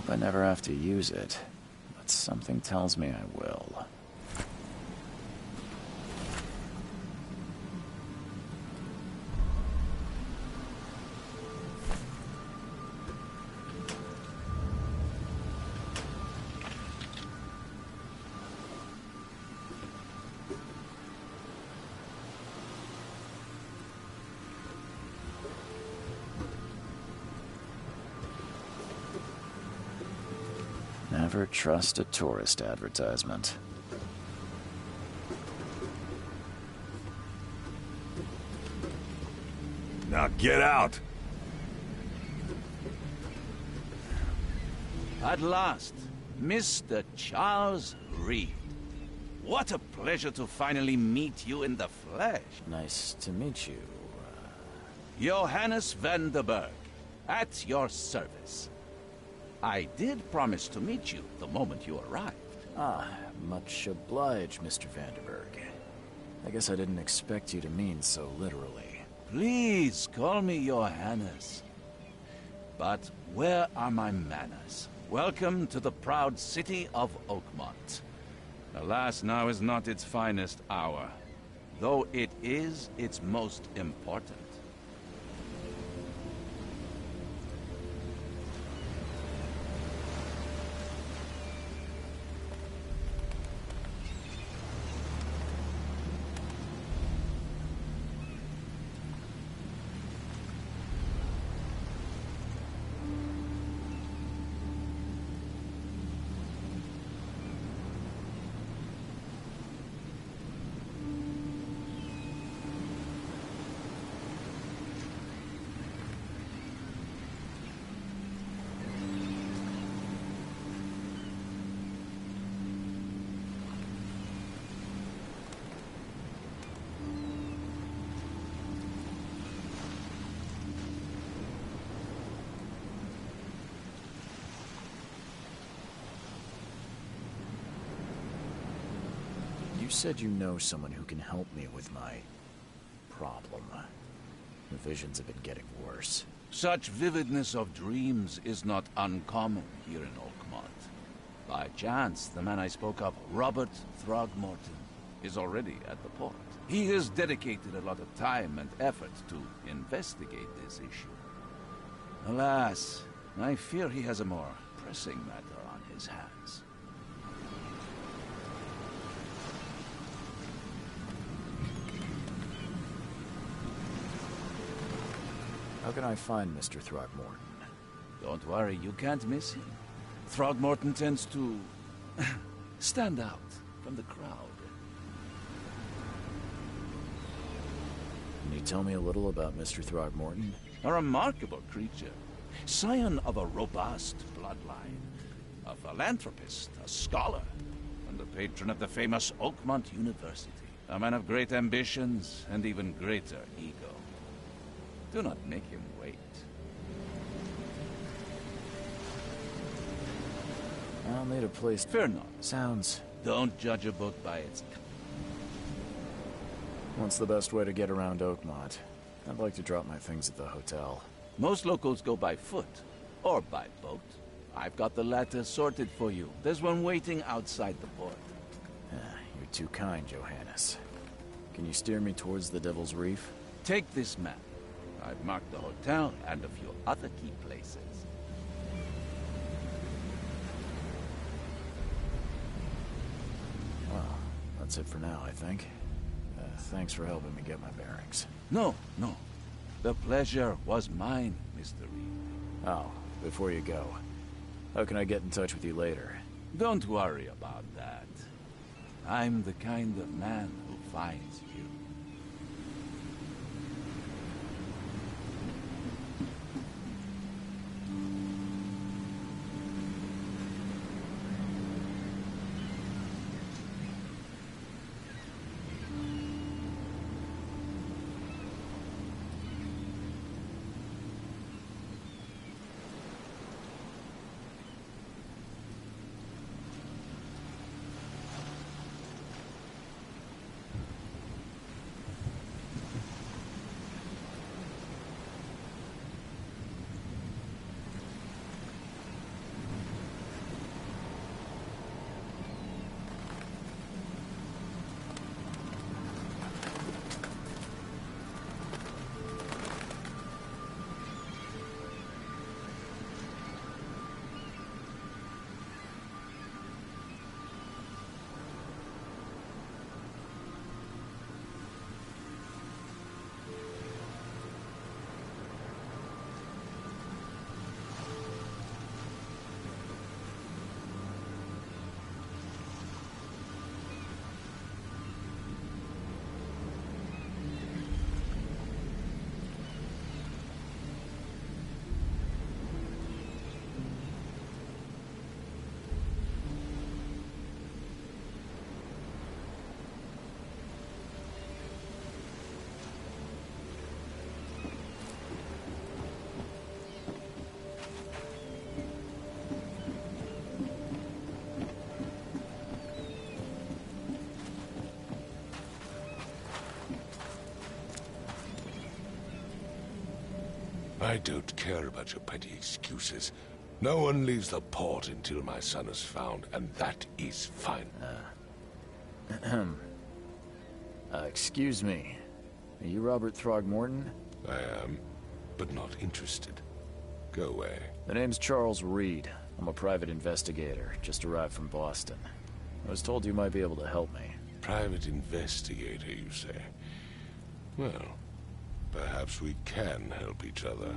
Hope I never have to use it, but something tells me I will. Never trust a tourist advertisement. Now get out! At last, Mr. Charles Reed. What a pleasure to finally meet you in the flesh. Nice to meet you. Johannes van der Berg, at your service. I did promise to meet you the moment you arrived. Ah, much obliged, Mr. Vanderberg. I guess I didn't expect you to mean so literally. Please call me Johannes. But where are my manners? Welcome to the proud city of Oakmont. Alas, now is not its finest hour, though it is its most important. You said you know someone who can help me with my problem. The visions have been getting worse. Such vividness of dreams is not uncommon here in Oakmont. By chance, the man I spoke of, Robert Throgmorton, is already at the port. He has dedicated a lot of time and effort to investigate this issue. Alas, I fear he has a more pressing matter on his hands. How can I find Mr. Throgmorton? Don't worry, you can't miss him. Throgmorton tends to stand out from the crowd. Can you tell me a little about Mr. Throgmorton? A remarkable creature. Scion of a robust bloodline. A philanthropist, a scholar, and a patron of the famous Oakmont University. A man of great ambitions and even greater ego. Do not make him wait. I'll need a place. Fear not. Sounds Don't judge a book by its... What's the best way to get around Oakmont? I'd like to drop my things at the hotel. Most locals go by foot, or by boat. I've got the latter sorted for you. There's one waiting outside the port. You're too kind, Johannes. Can you steer me towards the Devil's Reef? Take this map. I've marked the hotel and a few other key places. Well, that's it for now, I think. Thanks for helping me get my bearings. No. The pleasure was mine, Mr. Reed. Oh, before you go, how can I get in touch with you later? Don't worry about that. I'm the kind of man who finds you. I don't care about your petty excuses. No one leaves the port until my son is found, and that is fine. Excuse me. Are you Robert Throgmorton? I am, but not interested. Go away. The name's Charles Reed. I'm a private investigator, just arrived from Boston. I was told you might be able to help me. Private investigator, you say? Well, perhaps we can help each other.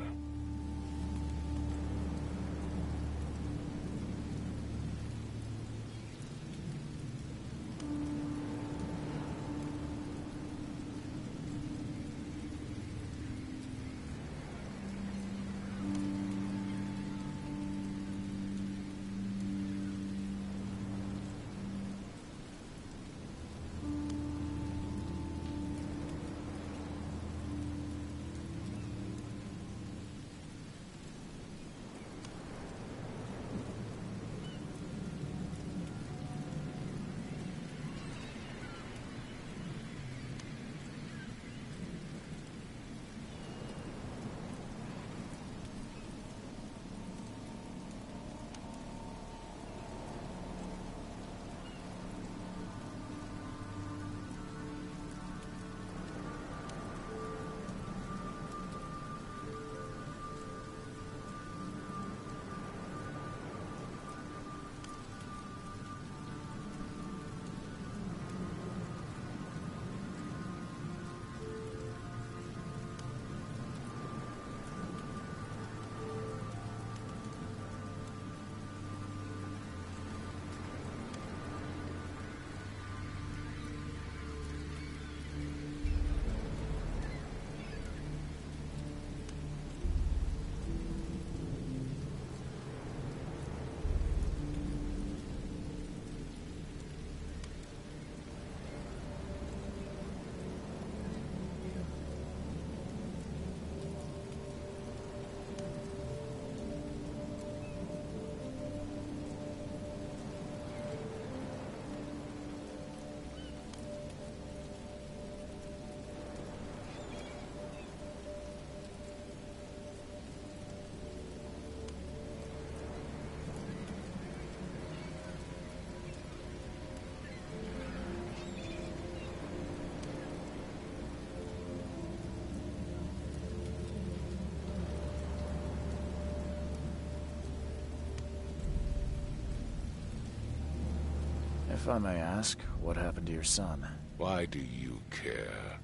If I may ask, what happened to your son? Why do you care?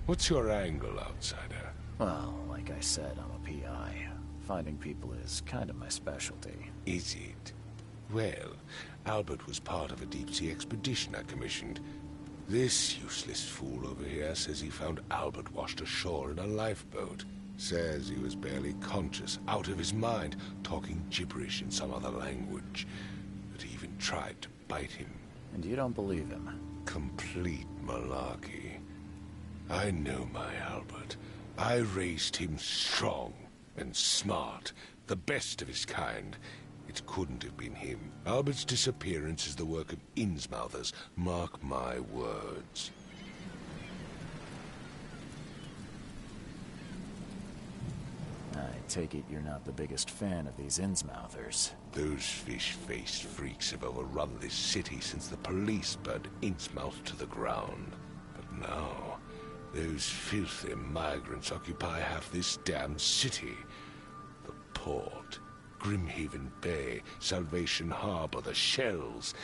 What's your angle, outsider? Well, like I said, I'm a PI. Finding people is kind of my specialty. Is it? Well, Albert was part of a deep-sea expedition I commissioned. This useless fool over here says he found Albert washed ashore in a lifeboat. Says he was barely conscious, out of his mind, talking gibberish in some other language. That he even tried to bite him. And you don't believe him? Complete malarkey. I know my Albert. I raised him strong and smart, the best of his kind. It couldn't have been him. Albert's disappearance is the work of Innsmouthers, mark my words. I take it you're not the biggest fan of these Innsmouthers. Those fish-faced freaks have overrun this city since the police burned Innsmouth to the ground. But now, those filthy migrants occupy half this damn city. The port, Grimhaven Bay, Salvation Harbor, the shells.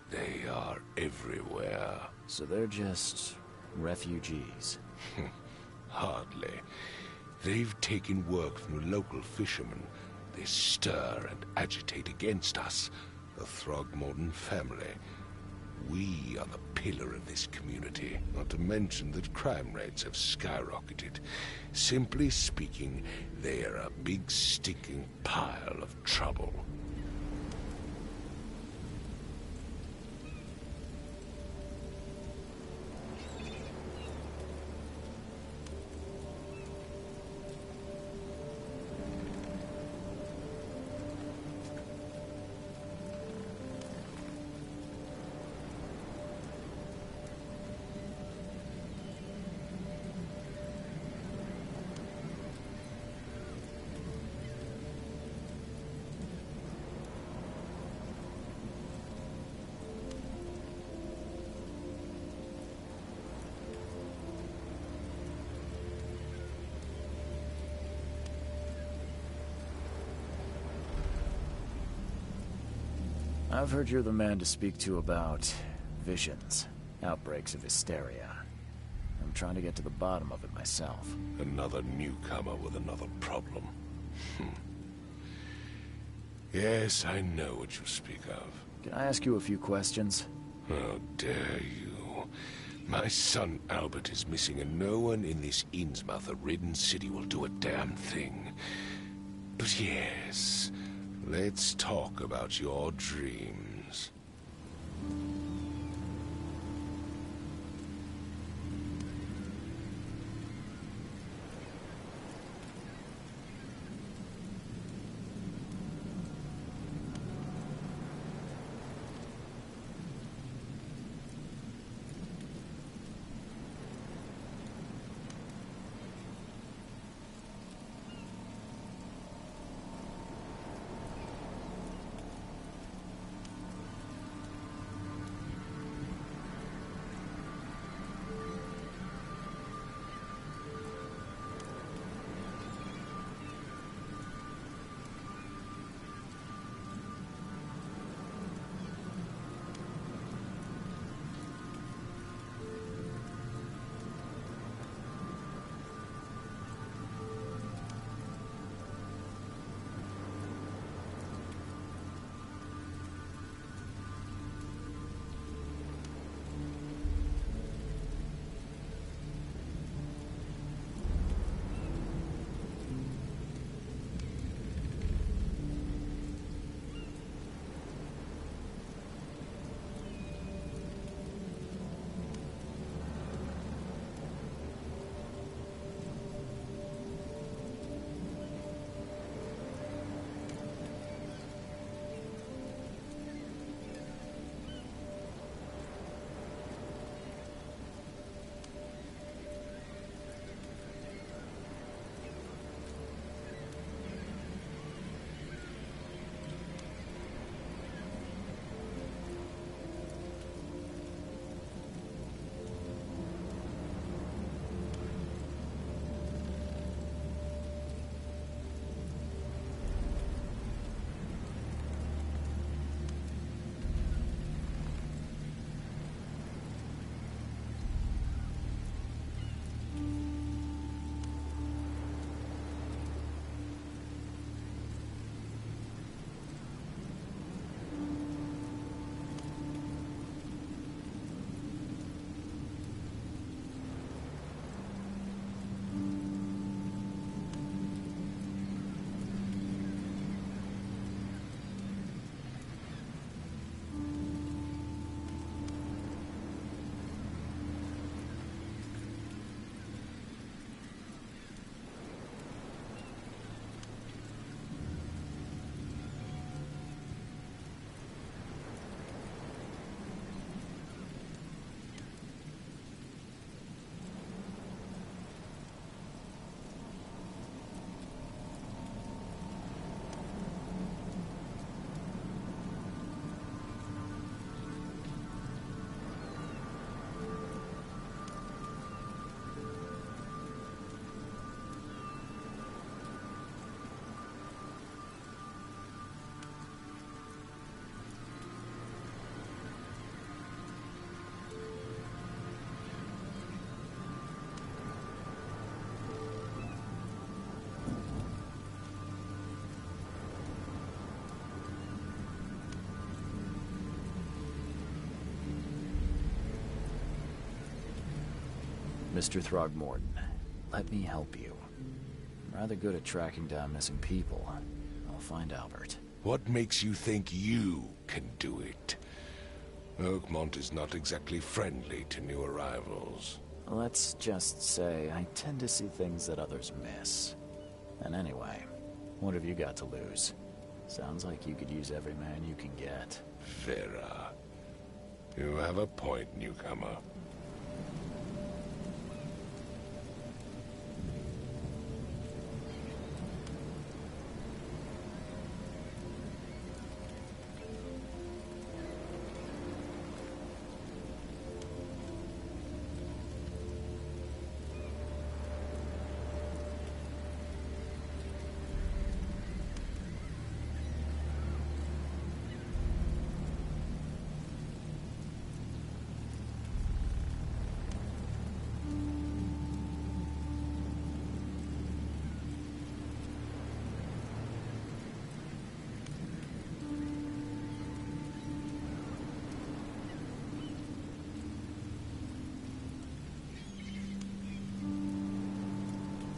They are everywhere. So they're just refugees? Hardly. They've taken work from local fishermen. They stir and agitate against us, the Throgmorton family. We are the pillar of this community, not to mention that crime rates have skyrocketed. Simply speaking, they are a big stinking pile of trouble. I've heard you're the man to speak to about visions, outbreaks of hysteria. I'm trying to get to the bottom of it myself. Another newcomer with another problem. Yes, I know what you speak of. Can I ask you a few questions? How dare you? My son Albert is missing, and no one in this Innsmouth-ridden city will do a damn thing. But yes, let's talk about your dreams. Mr. Throgmorton, let me help you. I'm rather good at tracking down missing people. I'll find Albert. What makes you think you can do it? Oakmont is not exactly friendly to new arrivals. Let's just say I tend to see things that others miss. And anyway, what have you got to lose? Sounds like you could use every man you can get. Vera. You have a point, newcomer.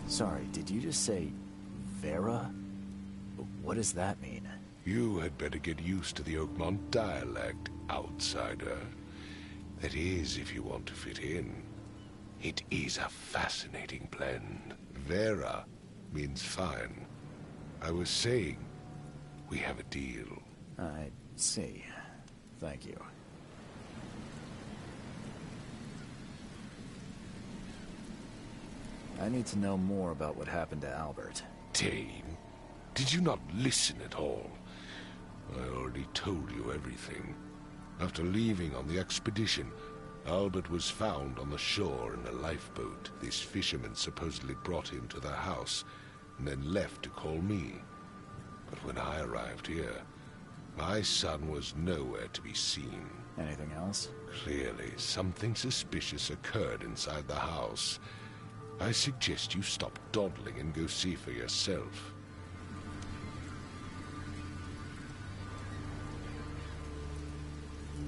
Sorry, did you just say Vera? What does that mean? You had better get used to the Oakmont dialect, outsider. That is, if you want to fit in. It is a fascinating blend. Vera means fine. I was saying, we have a deal. I see. Thank you. I need to know more about what happened to Albert. Dane, did you not listen at all? I already told you everything. After leaving on the expedition, Albert was found on the shore in a lifeboat. This fisherman supposedly brought him to the house, and then left to call me. But when I arrived here, my son was nowhere to be seen. Anything else? Clearly, something suspicious occurred inside the house. I suggest you stop dawdling and go see for yourself.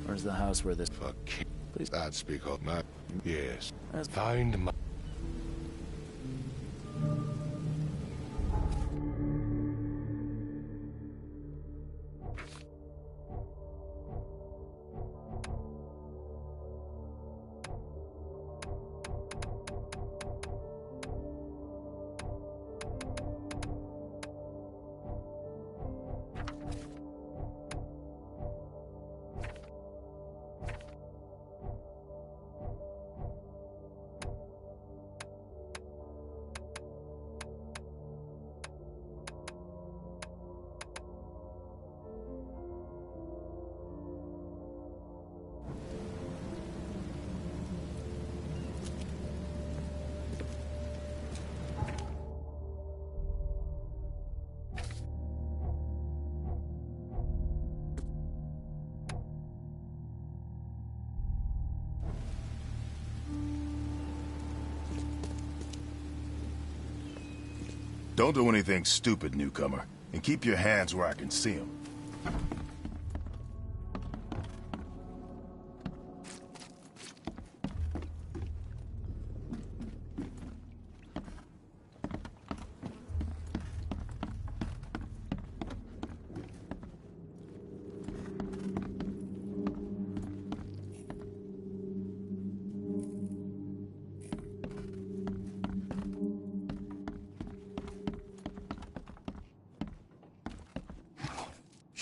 Where's the house where this... Fuck. Please. That's because my... Yes. That's... Find my... Don't do anything stupid, newcomer. And keep your hands where I can see them.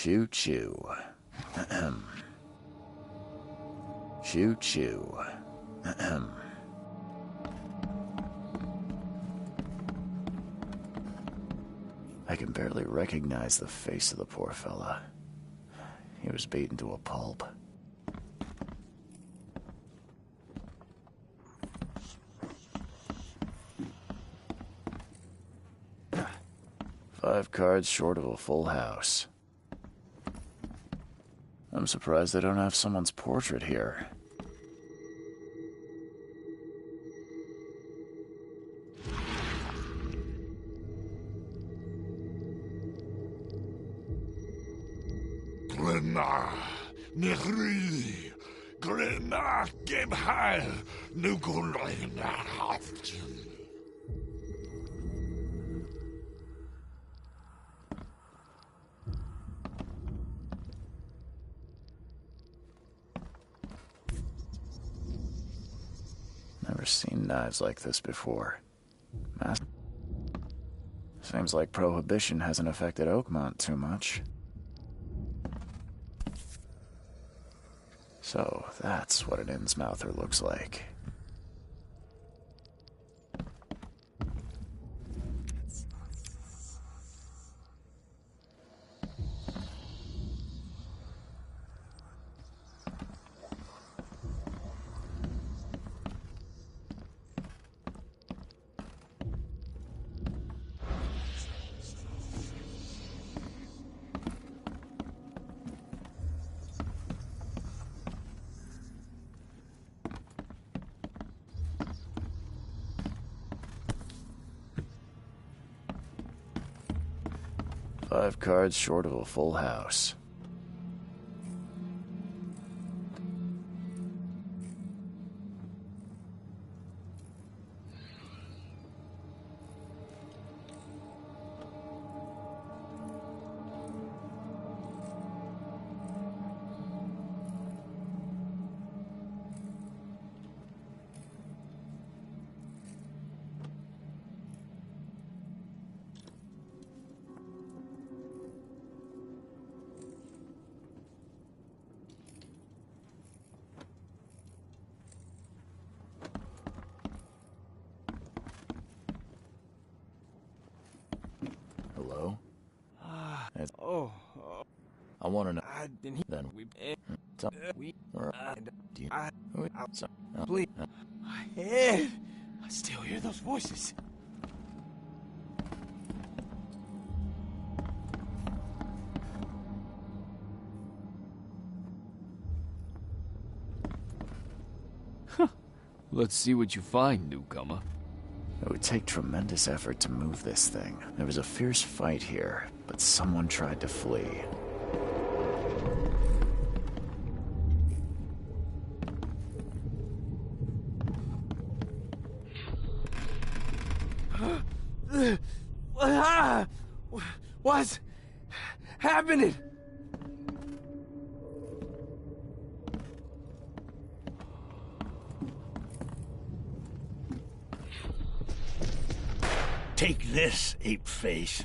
Choo choo. Ahem. Choo choo. Ahem. I can barely recognize the face of the poor fella. He was beaten to a pulp. Five cards short of a full house. I'm surprised they don't have someone's portrait here. Glenna, Nehri, Glenna Gebheil, Nugulenhaften. Never seen knives like this before. Seems like Prohibition hasn't affected Oakmont too much. So, that's what an Innsmouther looks like. Five cards short of a full house. Hello? I want to know. Then we. Please. My head. I still hear those voices. Let's see what you find, newcomer. It would take tremendous effort to move this thing. There was a fierce fight here, but someone tried to flee. What's happening? Take this, ape face.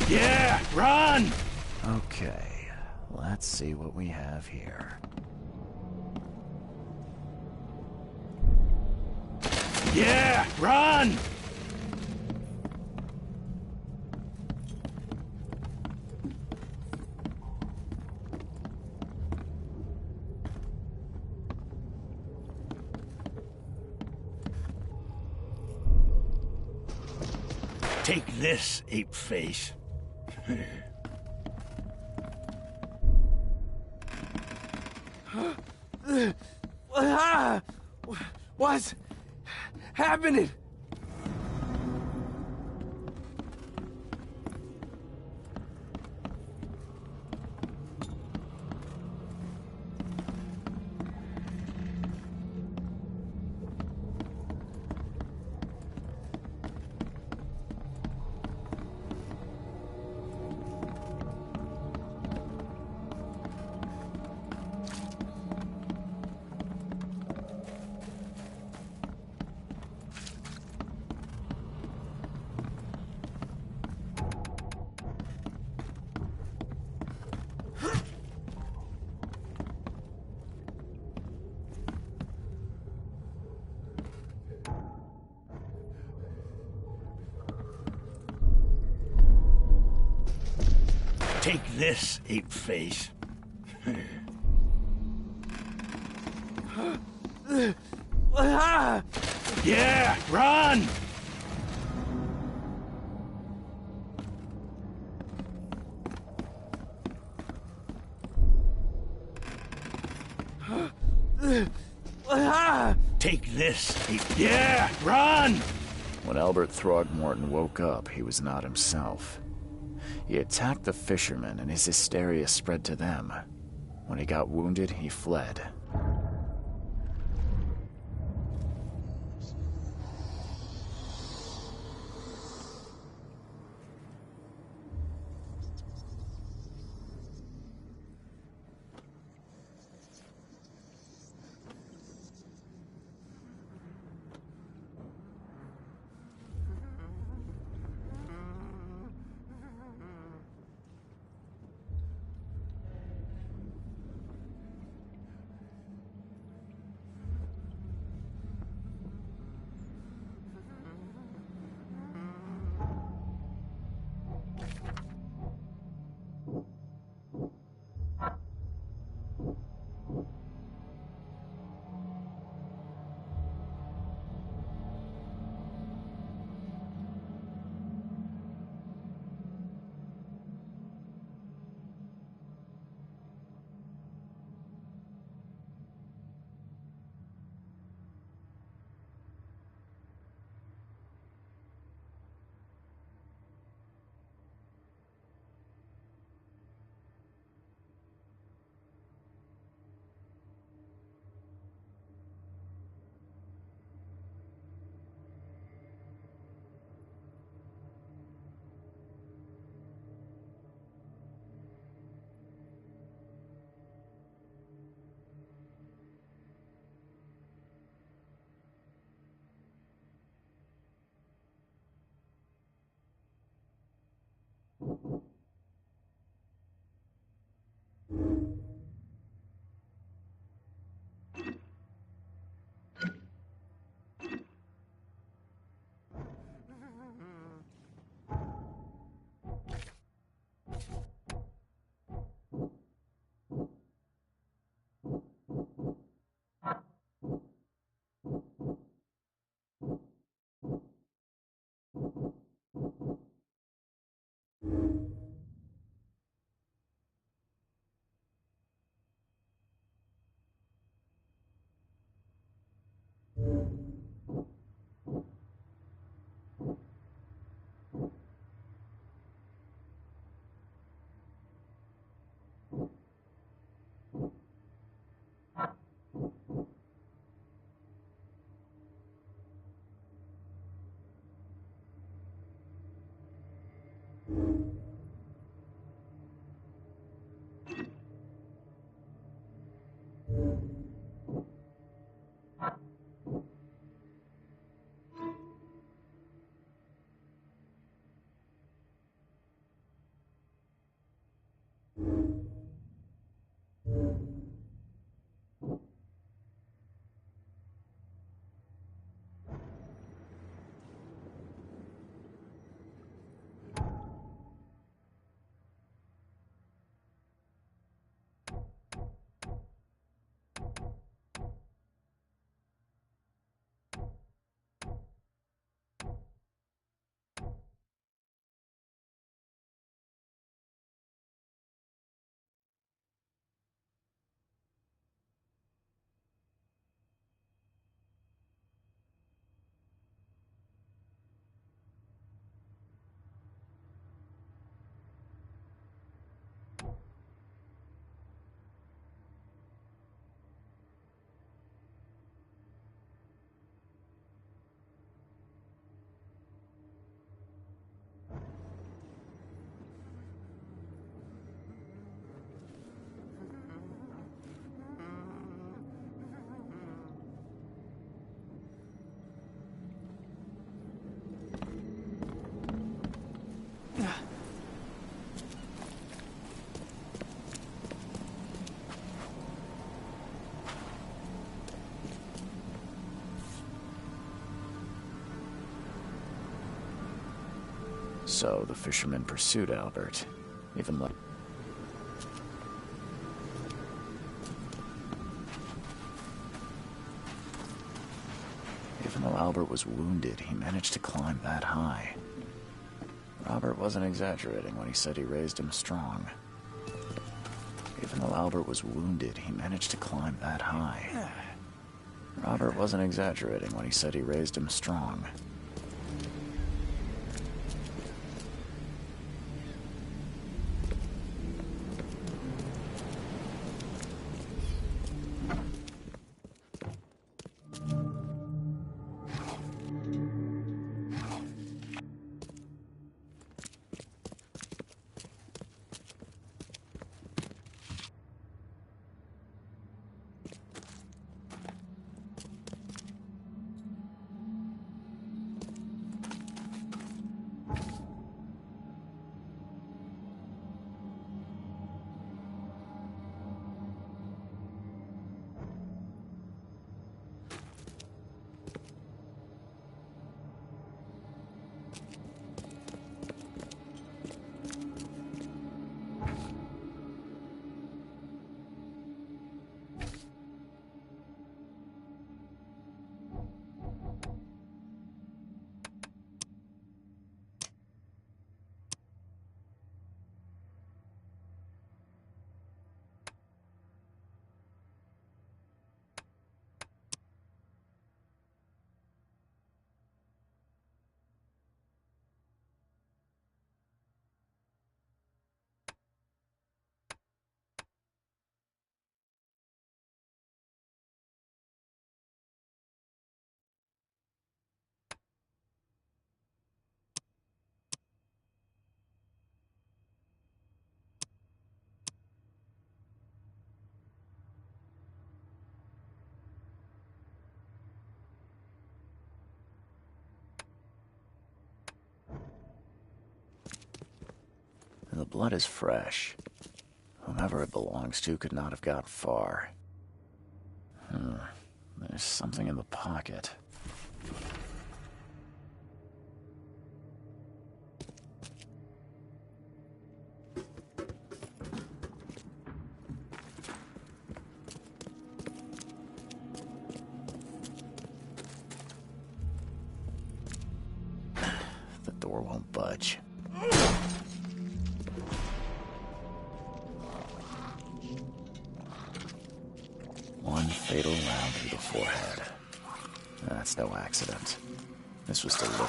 Yeah, run! Okay, let's see what we have here. Yeah, run! Take this, ape face. What's happening? Take this, ape face. Yeah, run! Take this, yeah, run! When Albert Throgmorton woke up, he was not himself. He attacked the fishermen, and his hysteria spread to them. When he got wounded, he fled. So the fishermen pursued Albert, even though... Even though Albert was wounded, he managed to climb that high. Robert wasn't exaggerating when he said he raised him strong. Even though Albert was wounded, he managed to climb that high. Robert wasn't exaggerating when he said he raised him strong. The blood is fresh. Whomever it belongs to could not have got far. There's something in the pocket. The door won't budge. One fatal round through the forehead. That's no accident. This was deliberate.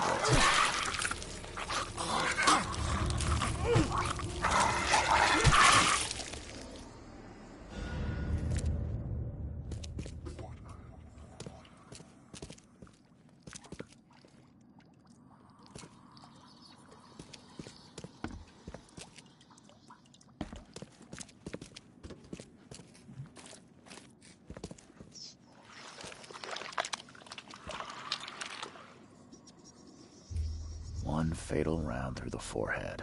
One fatal round through the forehead.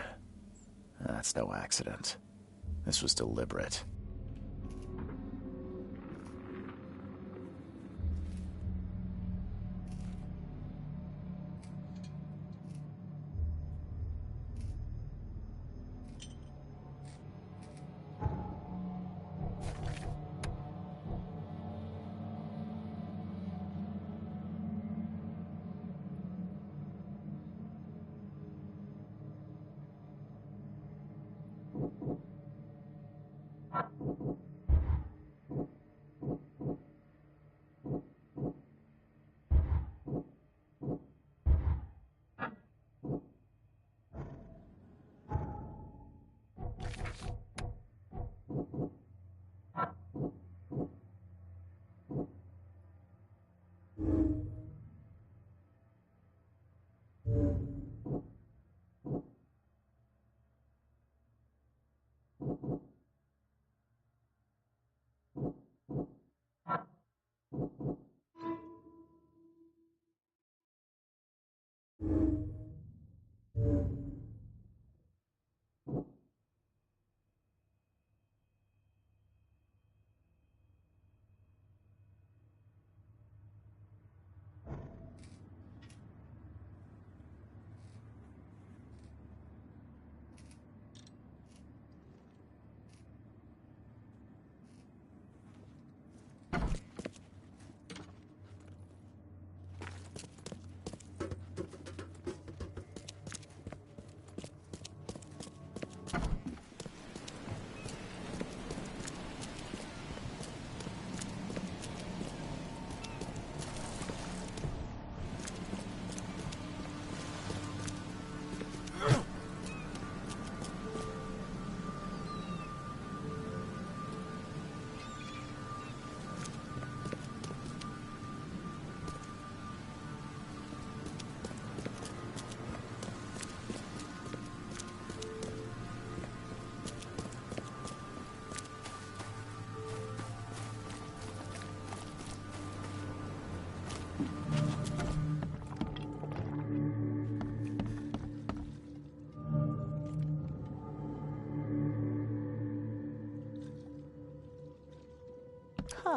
That's no accident. This was deliberate.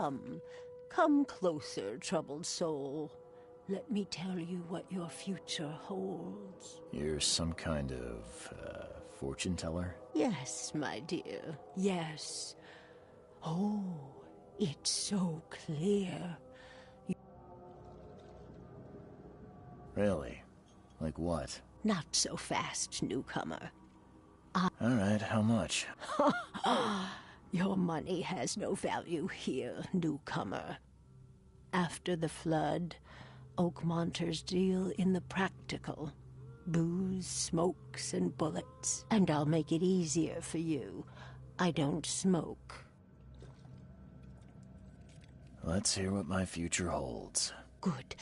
Come. Come closer, troubled soul. Let me tell you what your future holds. You're some kind of, fortune teller? Yes, my dear, yes. Oh, it's so clear. Really? Like what? Not so fast, newcomer. Alright, how much? Your money has no value here, newcomer. After the flood, Oakmonters deal in the practical. Booze, smokes, and bullets. And I'll make it easier for you. I don't smoke. Let's hear what my future holds. Good.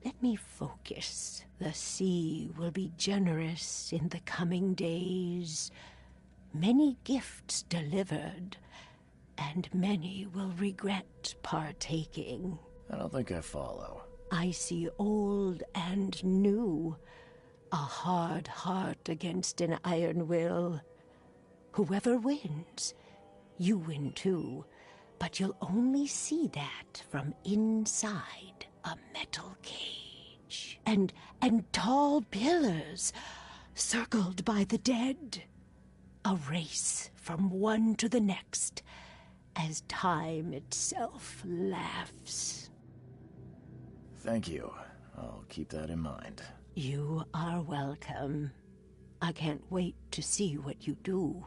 Let me focus. The sea will be generous in the coming days. Many gifts delivered, and many will regret partaking. I don't think I follow. I see old and new. A hard heart against an iron will. Whoever wins, you win too. But you'll only see that from inside a metal cage. And tall pillars, circled by the dead. A race from one to the next, as time itself laughs. Thank you. I'll keep that in mind. You are welcome. I can't wait to see what you do.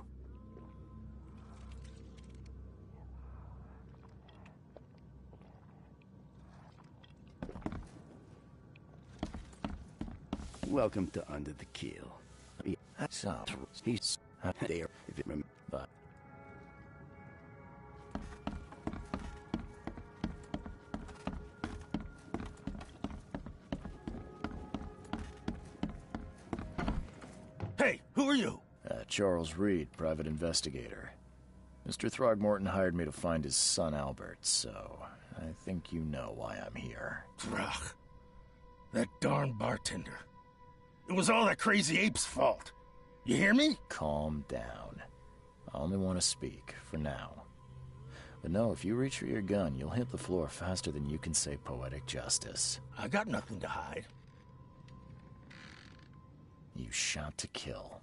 Welcome to Under the Keel. So, He's there, if it remember. but Hey, who are you? Charles Reed, private investigator. Mr. Throgmorton hired me to find his son Albert, so I think you know why I'm here. Throg. That darn bartender. It was all that crazy ape's fault. You hear me? Calm down. I only want to speak, for now. But no, if you reach for your gun, you'll hit the floor faster than you can say poetic justice. I got nothing to hide. You shot to kill.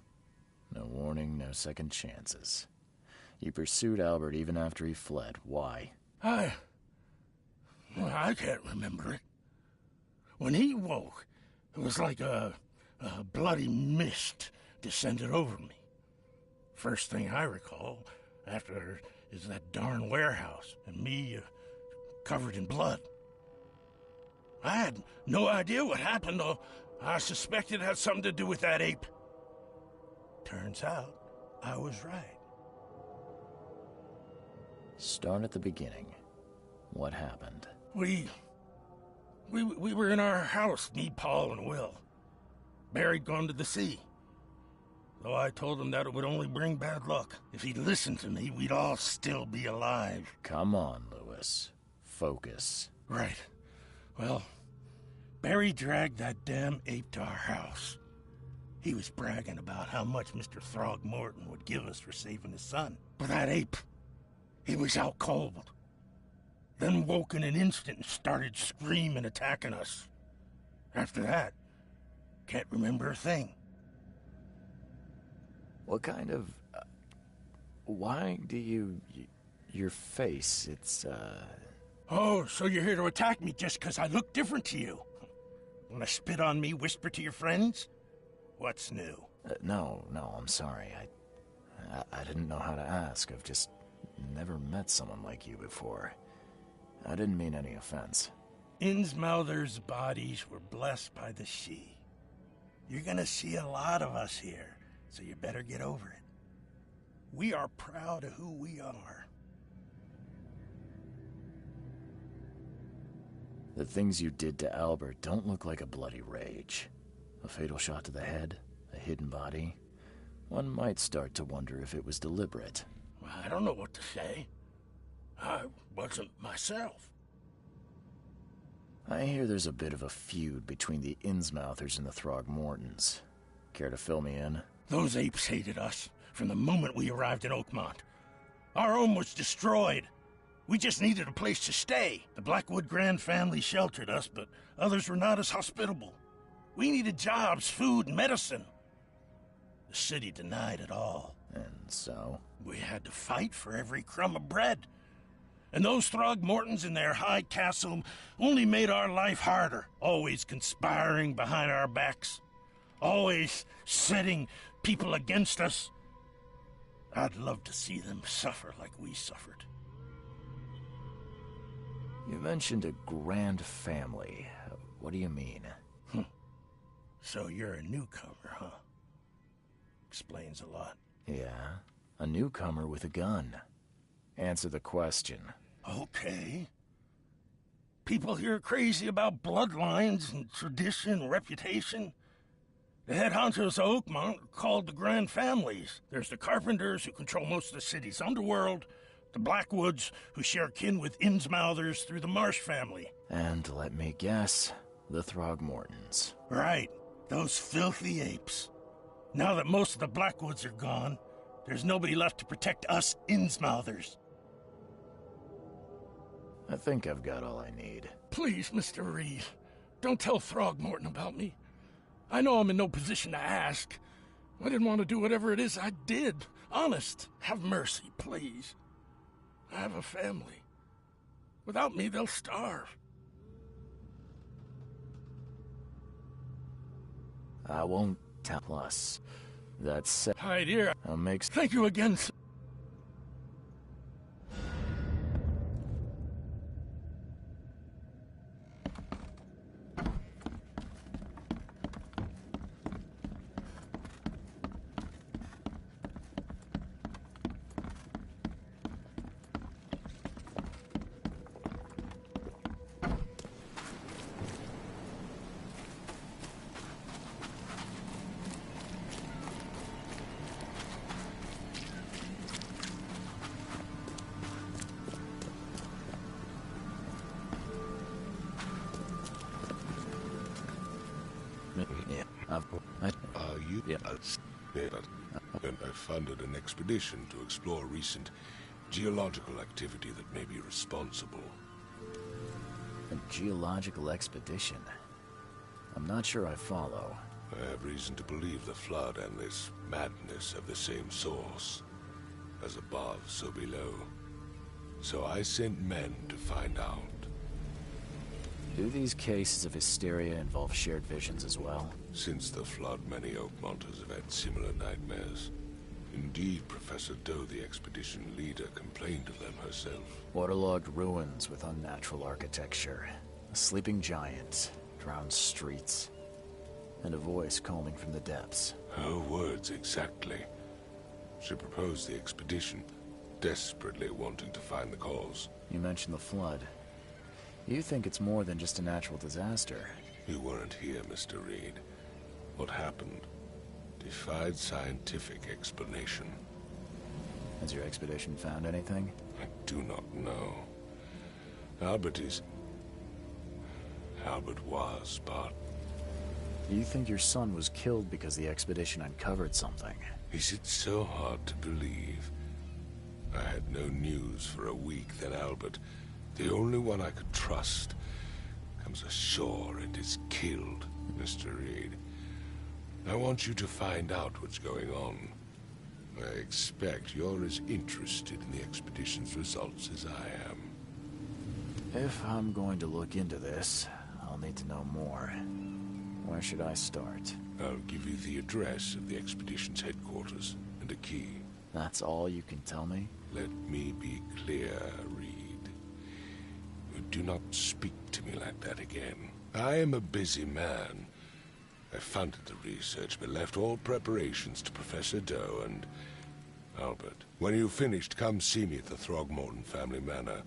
No warning, no second chances. You pursued Albert even after he fled. Why? I can't remember it. When he woke, it was like a bloody mist descended over me. First thing I recall after is that darn warehouse and me covered in blood. I had no idea what happened, though. I suspected it had something to do with that ape. Turns out, I was right. Start at the beginning. What happened? We were in our house, me, Paul, and Will. Barry'd gone to the sea. Though I told him that it would only bring bad luck. If he'd listened to me, we'd all still be alive. Come on, Lewis. Focus. Right. Well, Barry dragged that damn ape to our house. He was bragging about how much Mr. Throgmorton would give us for saving his son. But that ape, he was out cold. Then woke in an instant and started screaming, attacking us. After that, can't remember a thing. What kind of... why do you... your face, it's, Oh, so you're here to attack me just because I look different to you? Wanna spit on me, whisper to your friends? What's new? No, I'm sorry. I didn't know how to ask. I've just never met someone like you before. I didn't mean any offense. Innsmouther's bodies were blessed by the sea. You're gonna see a lot of us here, so you better get over it. We are proud of who we are. The things you did to Albert don't look like a bloody rage. A fatal shot to the head, a hidden body. One might start to wonder if it was deliberate. I don't know what to say. I wasn't myself. I hear there's a bit of a feud between the Innsmouthers and the Throgmortons. Care to fill me in? Those apes hated us from the moment we arrived in Oakmont. Our home was destroyed. We just needed a place to stay. The Blackwood Grand family sheltered us, but others were not as hospitable. We needed jobs, food, and medicine. The city denied it all. And so? We had to fight for every crumb of bread. And those Throgmortons in their high castle only made our life harder, always conspiring behind our backs, always setting people against us. I'd love to see them suffer like we suffered. You mentioned a grand family. What do you mean? So you're a newcomer, huh? Explains a lot. Yeah, a newcomer with a gun. Answer the question. Okay. People here are crazy about bloodlines and tradition and reputation. The head honchos of Oakmont are called the Grand Families. There's the Carpenters, who control most of the city's underworld, the Blackwoods, who share kin with Innsmouthers through the Marsh family. And let me guess, the Throgmortons. Right, those filthy apes. Now that most of the Blackwoods are gone, there's nobody left to protect us Innsmouthers. I think I've got all I need. Please, Mr. Reed, don't tell Throgmorton about me. I know I'm in no position to ask. I didn't want to do whatever it is I did. Honest, have mercy, please. I have a family. Without me, they'll starve. I won't tell. Plus, that's... Hi, dear. I'll make... Thank you again, sir. And I funded an expedition to explore recent geological activity that may be responsible. A geological expedition? I'm not sure I follow. I have reason to believe the Flood and this madness have the same source. As above, so below. So I sent men to find out. Do these cases of hysteria involve shared visions as well? Since the Flood, many Oakmonters have had similar nightmares. Indeed, Professor Doe, the expedition leader, complained of them herself. Waterlogged ruins with unnatural architecture. A sleeping giant, drowned streets, and a voice calling from the depths. Her words exactly. She proposed the expedition, desperately wanting to find the cause. You mentioned the Flood. You think it's more than just a natural disaster? You weren't here, Mr. Reed. What happened defied scientific explanation. Has your expedition found anything? I do not know. Albert was, but... You think your son was killed because the expedition uncovered something? Is it so hard to believe? I had no news for a week, then Albert, the only one I could trust, comes ashore and is killed, Mr. Reed. I want you to find out what's going on. I expect you're as interested in the expedition's results as I am. If I'm going to look into this, I'll need to know more. Where should I start? I'll give you the address of the expedition's headquarters and a key. That's all you can tell me? Let me be clear, Reed. Do not speak to me like that again. I am a busy man. I funded the research, but left all preparations to Professor Doe and Albert. When you've finished, come see me at the Throgmorton family manor.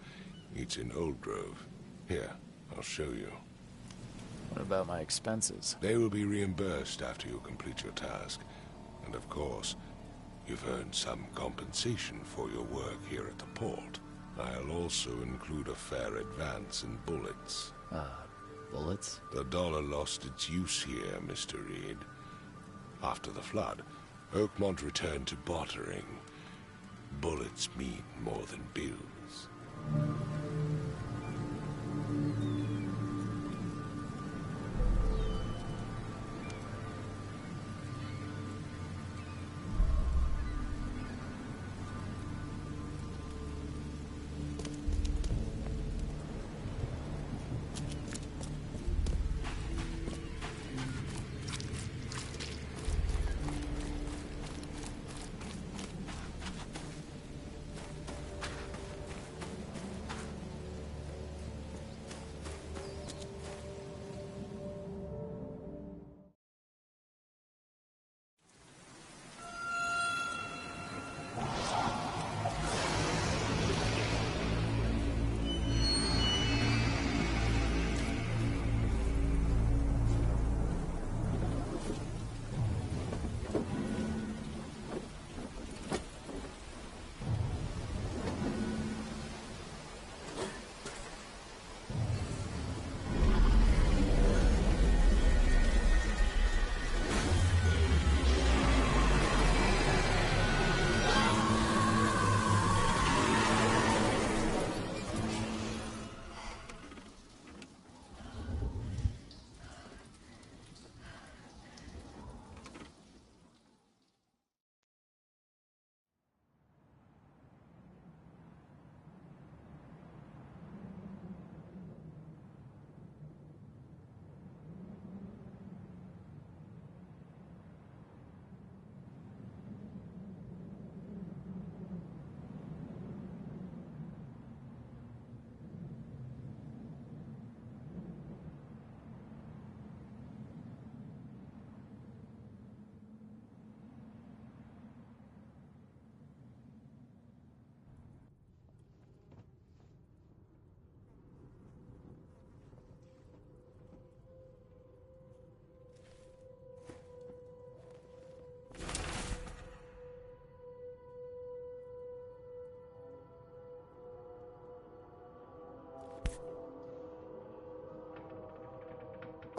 It's in Old Grove. Here, I'll show you. What about my expenses? They will be reimbursed after you complete your task. And of course, you've earned some compensation for your work here at the port. I'll also include a fair advance in bullets. Bullets? The dollar lost its use here, Mr. Reed. After the Flood, Oakmont returned to bartering. Bullets mean more than bills.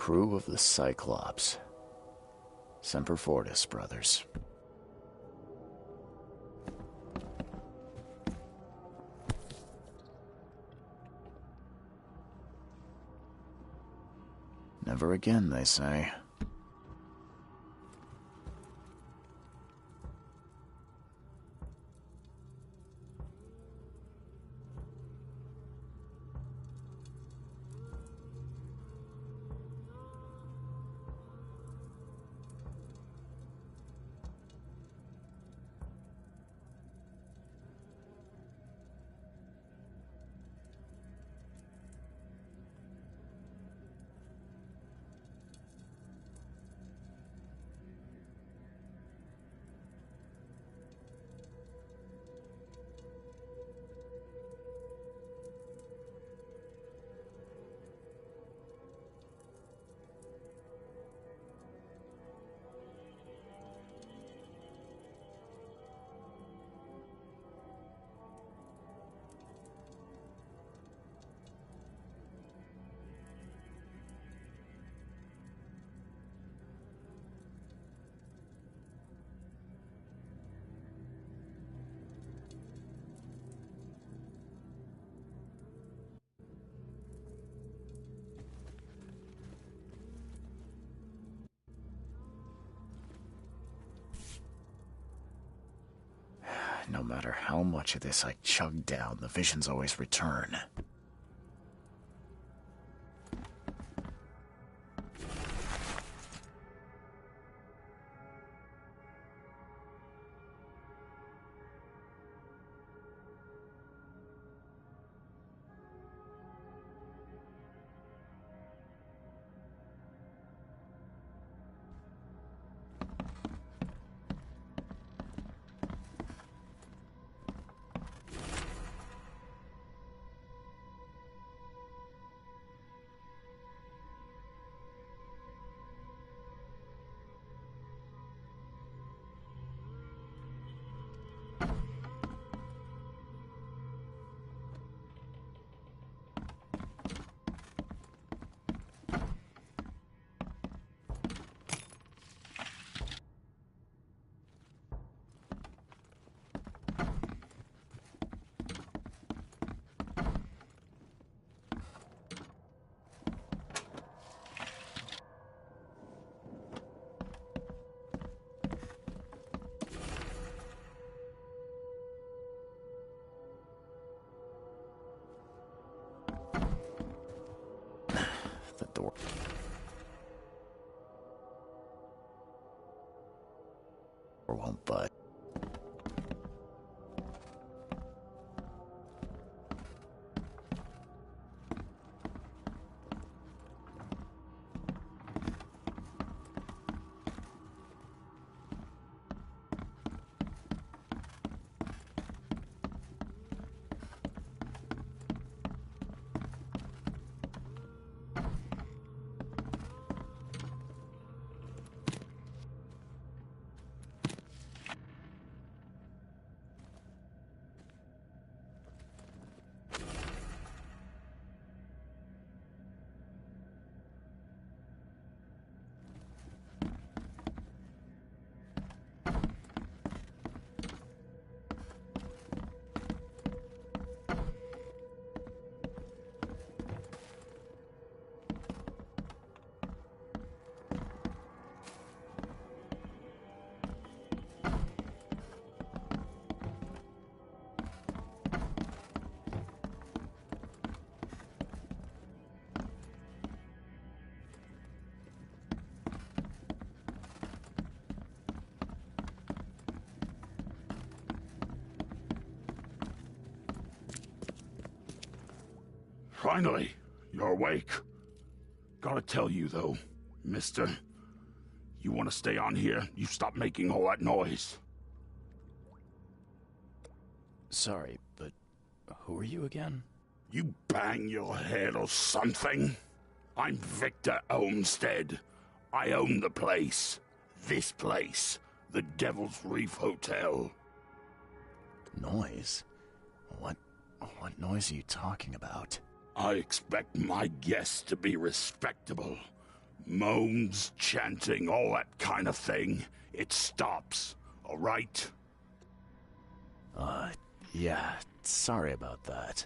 Crew of the Cyclops. Semper Fortis, brothers. Never again, they say. No matter how much of this I chug down, the visions always return. The door won't budge. Finally, you're awake. Gotta tell you, though, mister, you want to stay on here, you stop making all that noise. Sorry, but who are you again? You bang your head or something? I'm Victor Olmsted. I own the place. This place. The Devil's Reef Hotel. Noise? What noise are you talking about? I expect my guests to be respectable. Moans, chanting, all that kind of thing. It stops, all right? Yeah, sorry about that.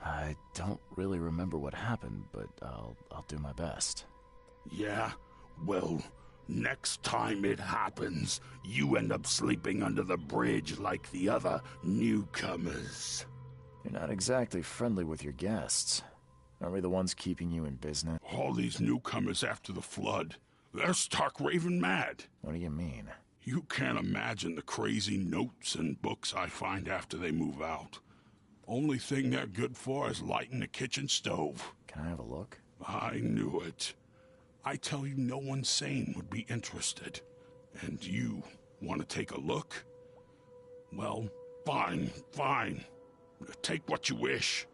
I don't really remember what happened, but I'll do my best. Yeah? Well, next time it happens, you end up sleeping under the bridge like the other newcomers. You're not exactly friendly with your guests. Aren't we the ones keeping you in business? All these newcomers after the flood, they're stark raving mad. What do you mean? You can't imagine the crazy notes and books I find after they move out. Only thing they're good for is lighting the kitchen stove. Can I have a look? I knew it. I tell you, no one sane would be interested. And you want to take a look? Well, fine. Take what you wish.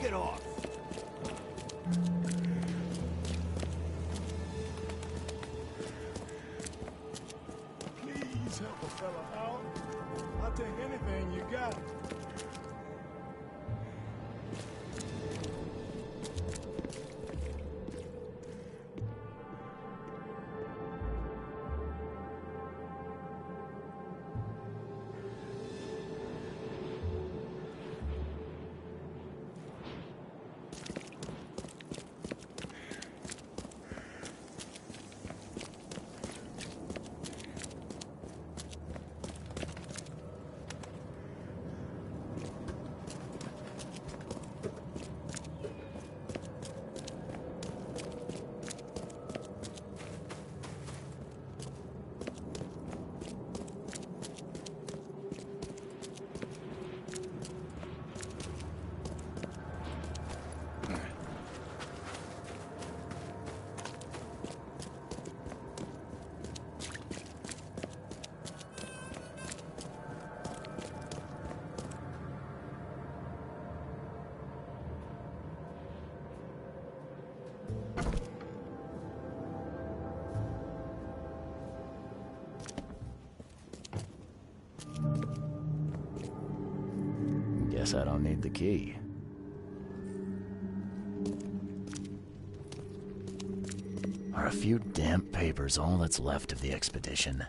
Knock it off! Please help a fella out. I'll take anything you got. Guess I don't need the key. Are a few damp papers all that's left of the expedition?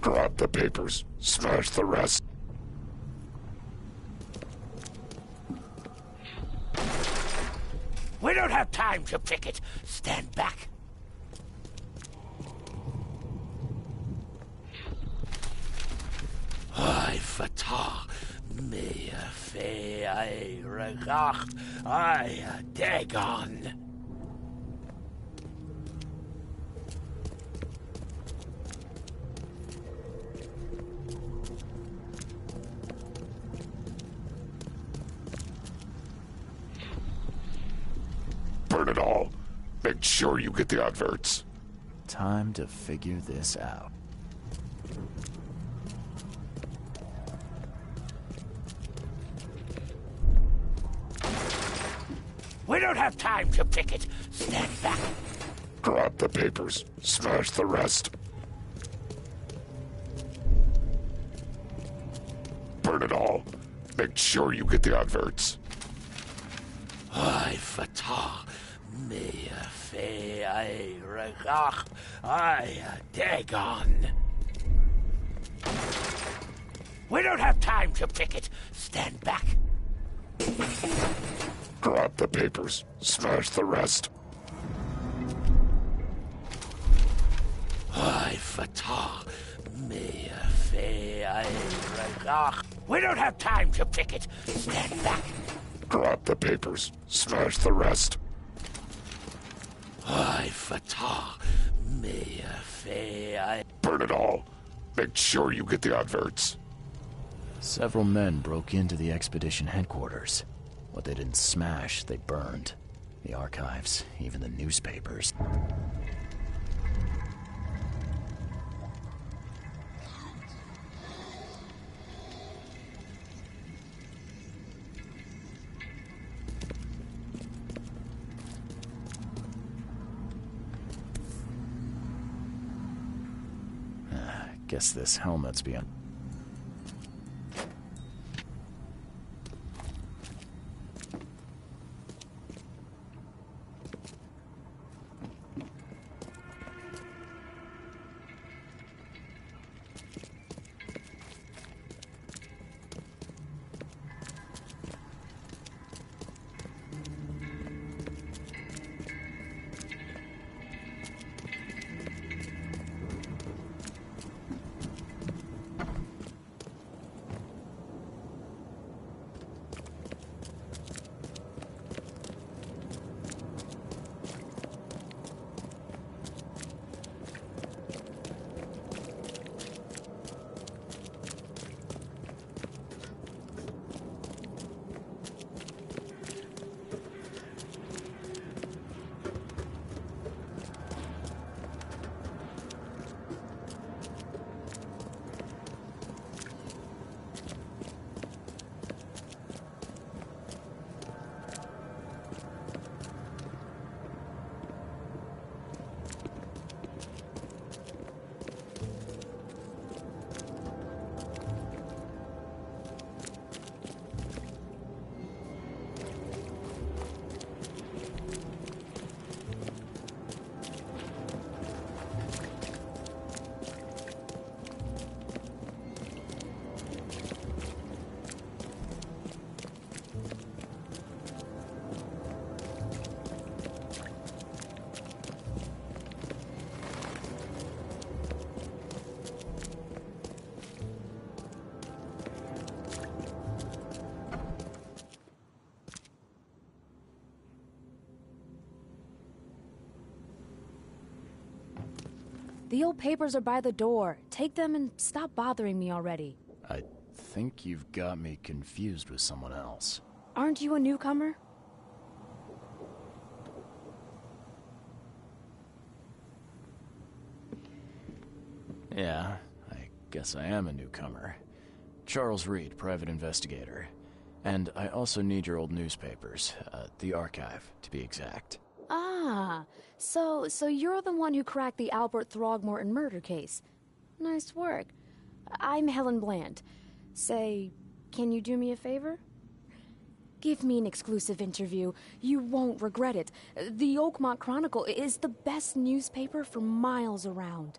Grab the papers, smash the rest. We don't have time to pick it. Stand back. Ai fatah, mea fe ai regach, ai dagon. Burn it all. Make sure you get the adverts. Time to figure this out. We don't have time to pick it. Stand back. Grab the papers, smash the rest. Burn it all. Make sure you get the adverts. I fatah me fe I regach I dagon. We don't have time to picket. Stand back. Grab the papers. Smash the rest. I fatah me fe I regach. We don't have time to picket. Stand back. Grab the papers. Smash the rest. I fatah me fe I... Burn it all. Make sure you get the adverts. Several men broke into the expedition headquarters. What they didn't smash, they burned. The archives, even the newspapers. Guess this helmet's beyond. The old papers are by the door. Take them and stop bothering me already. I think you've got me confused with someone else. Aren't you a newcomer? Yeah, I guess I am a newcomer. Charles Reed, private investigator. And I also need your old newspapers, the archive, to be exact. Ah, so you're the one who cracked the Albert Throgmorton murder case. Nice work. I'm Helen Bland. Say, can you do me a favor? Give me an exclusive interview. You won't regret it. The Oakmont Chronicle is the best newspaper for miles around.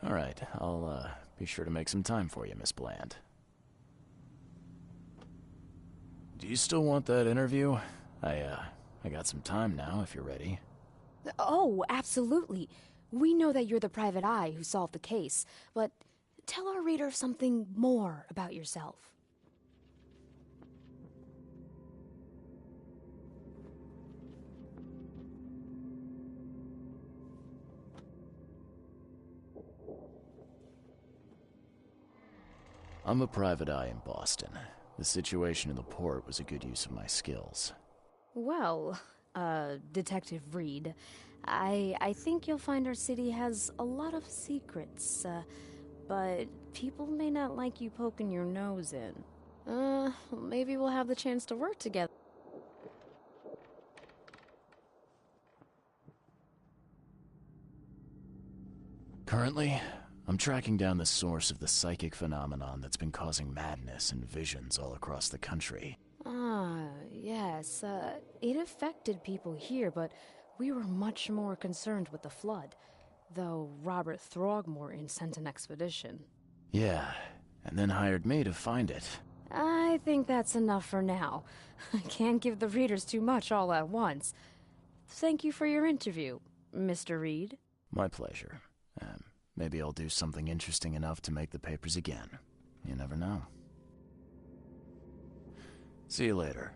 All right, I'll be sure to make some time for you, Miss Bland. Do you still want that interview? I got some time now, if you're ready. Oh, absolutely. We know that you're the private eye who solved the case, but tell our reader something more about yourself. I'm a private eye in Boston. The situation in the port was a good use of my skills. Well, Detective Reed, I think you'll find our city has a lot of secrets, but people may not like you poking your nose in. Maybe we'll have the chance to work together. Currently, I'm tracking down the source of the psychic phenomenon that's been causing madness and visions all across the country. Ah, yes. It affected people here, but we were much more concerned with the flood. Though Robert Throgmorton sent an expedition. Yeah, and then hired me to find it. I think that's enough for now. I can't give the readers too much all at once. Thank you for your interview, Mr. Reed. My pleasure. Maybe I'll do something interesting enough to make the papers again. You never know. See you later.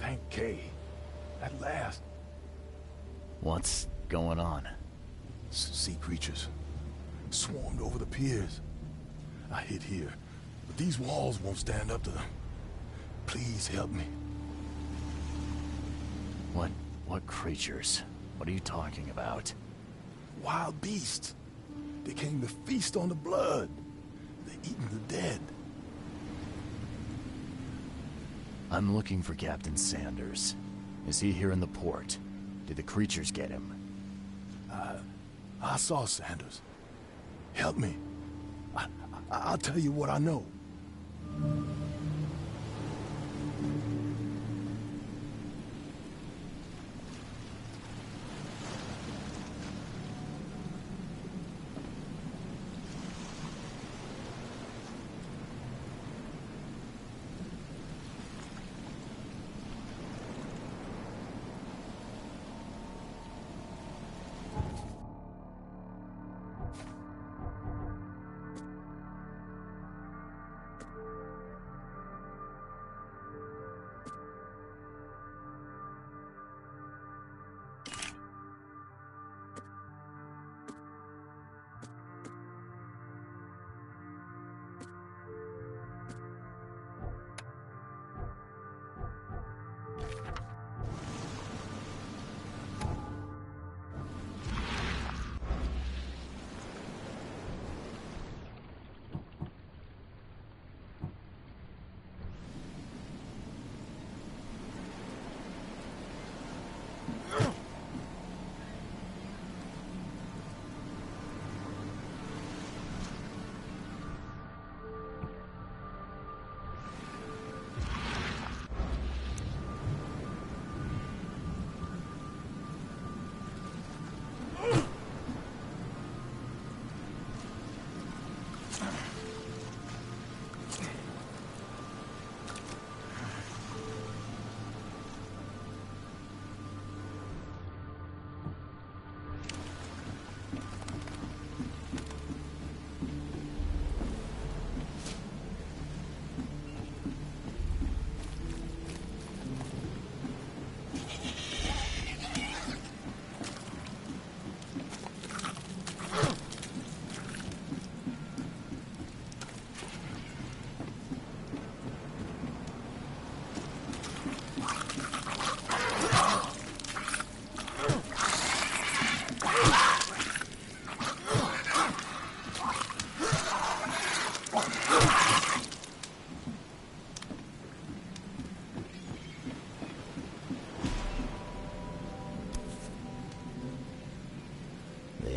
Thank Kay. At last. What's going on? Sea creatures. Swarmed over the piers. I hid here, but these walls won't stand up to them. Please help me. What creatures? What are you talking about? Wild beasts. They came to feast on the blood. They're eating the dead. I'm looking for Captain Sanders. Is he here in the port? Did the creatures get him? I saw Sanders. Help me. I'll tell you what I know.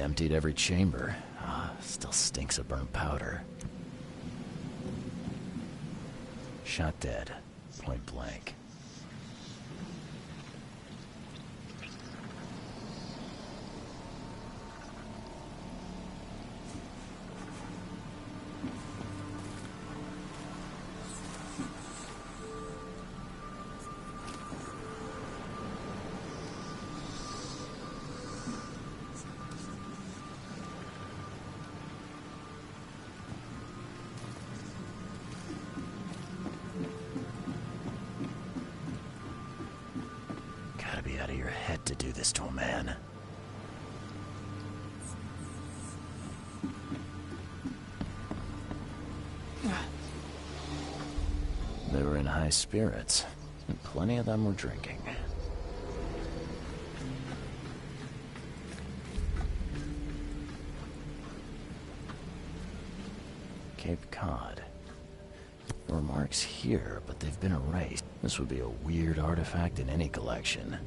emptied every chamber. Still stinks of burnt powder. Shot dead. Point blank. Gotta be out of your head to do this to a man. They were in high spirits, and plenty of them were drinking. Cape Cod. There were marks here, but they've been erased. This would be a weird artifact in any collection.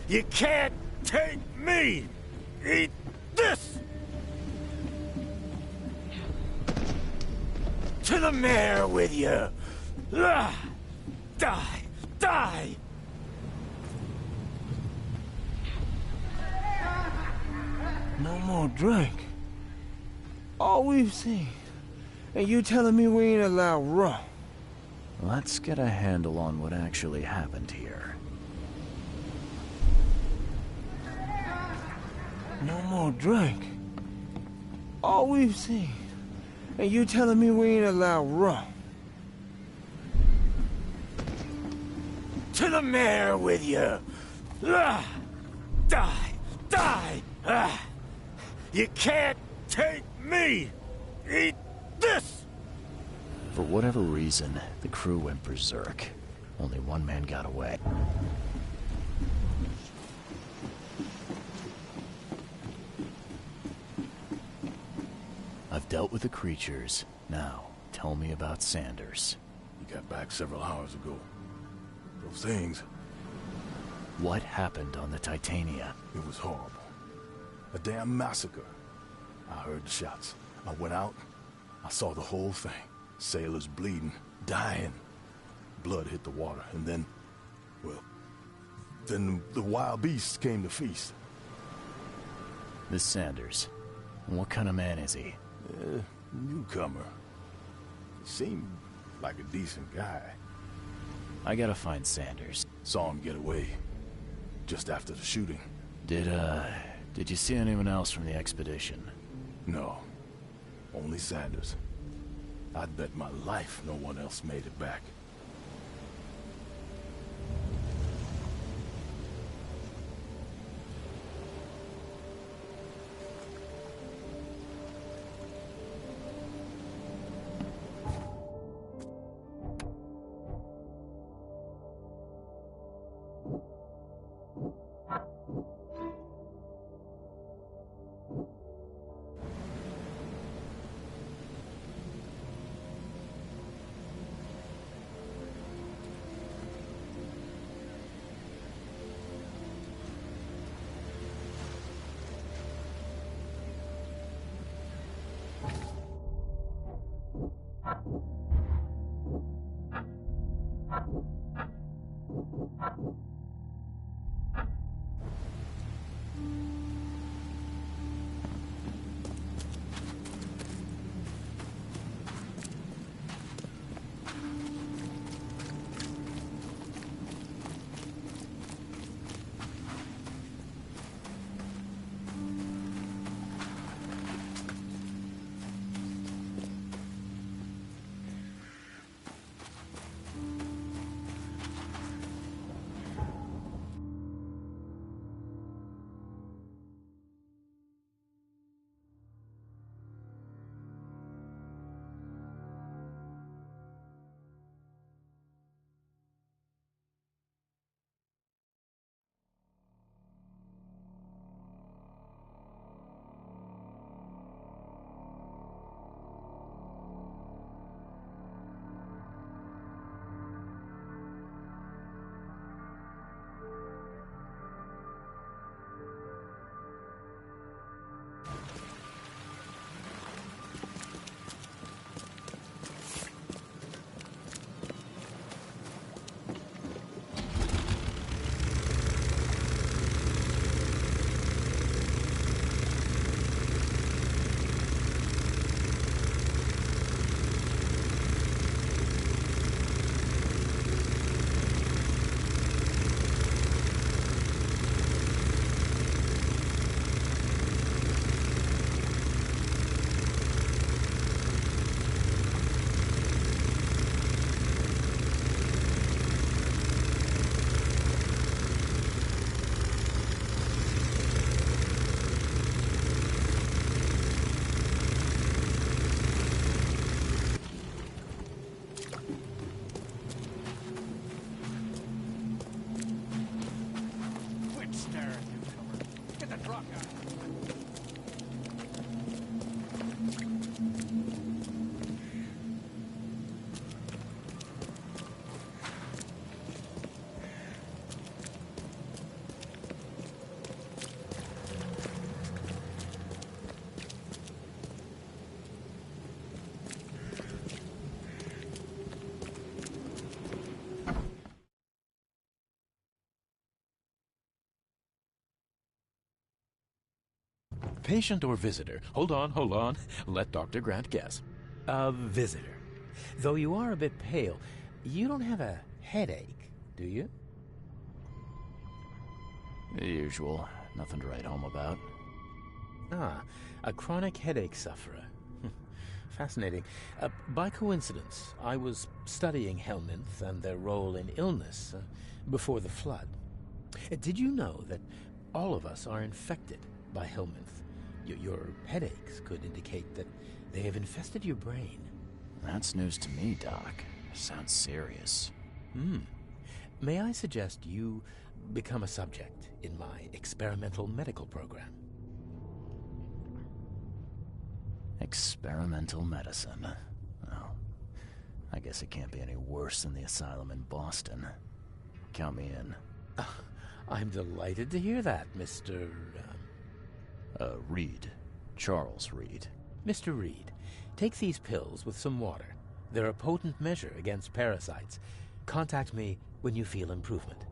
You can't take me! Eat this! To the mayor with you! Die! Die! No more drink. All we've seen. And you telling me we ain't allowed rum? Let's get a handle on what actually happened here. No more drink. All we've seen. And you telling me we ain't allowed rum? To the mayor with you! Die! Die! You can't take me! Eat this! For whatever reason, the crew went berserk. Only one man got away. I've dealt with the creatures. Now, tell me about Sanders. He got back several hours ago. Those things... What happened on the Titania? It was horrible. A damn massacre. I heard the shots. I went out. I saw the whole thing. Sailors bleeding, dying. Blood hit the water, and then... Well... Then the wild beasts came to feast. This Sanders. What kind of man is he? Newcomer. He seemed like a decent guy. I gotta find Sanders. Saw him get away. Just after the shooting. Did you see anyone else from the expedition? No. Only Sanders. I'd bet my life no one else made it back. patient or visitor? Hold on. Let Dr. Grant guess. A visitor. Though you are a bit pale, you don't have a headache, do you? The usual. Nothing to write home about. Ah, a chronic headache sufferer. Fascinating. By coincidence, I was studying Helminth and their role in illness before the flood. Did you know that all of us are infected by Helminth? Your headaches could indicate that they have infested your brain. That's news to me, Doc. Sounds serious. May I suggest you become a subject in my experimental medical program? Experimental medicine. Oh, I guess it can't be any worse than the asylum in Boston. Count me in. I'm delighted to hear that, Mr. Reed. Charles Reed. Mr. Reed, take these pills with some water. They're a potent measure against parasites. Contact me when you feel improvement.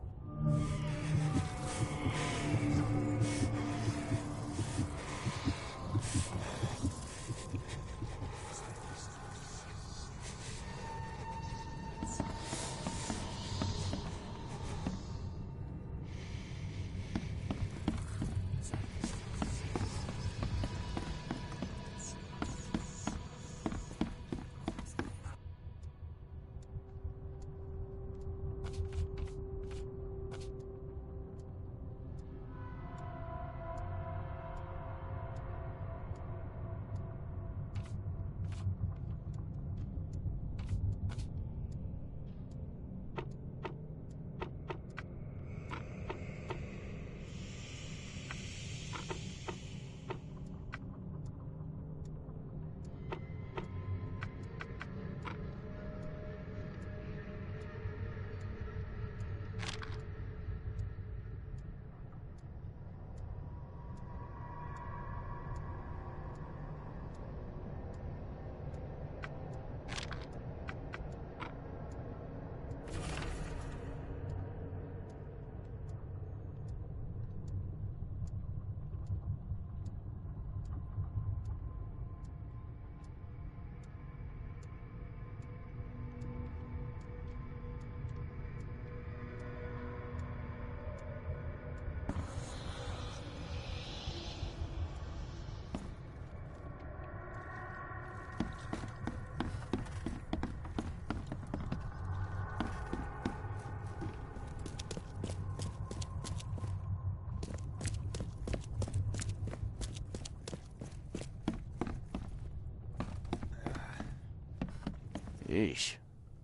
Yeesh.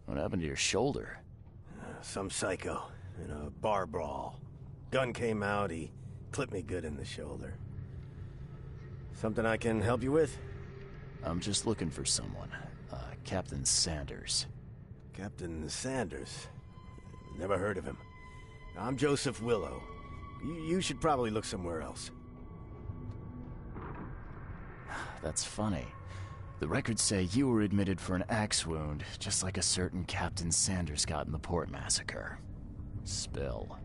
What happened to your shoulder? Some psycho in a bar brawl. Gun came out, he clipped me good in the shoulder. Something I can help you with? I'm just looking for someone. Captain Sanders. Captain Sanders? Never heard of him. I'm Joseph Willow. You should probably look somewhere else. That's funny. The records say you were admitted for an axe wound, just like a certain Captain Sanders got in the Port Massacre. Spill.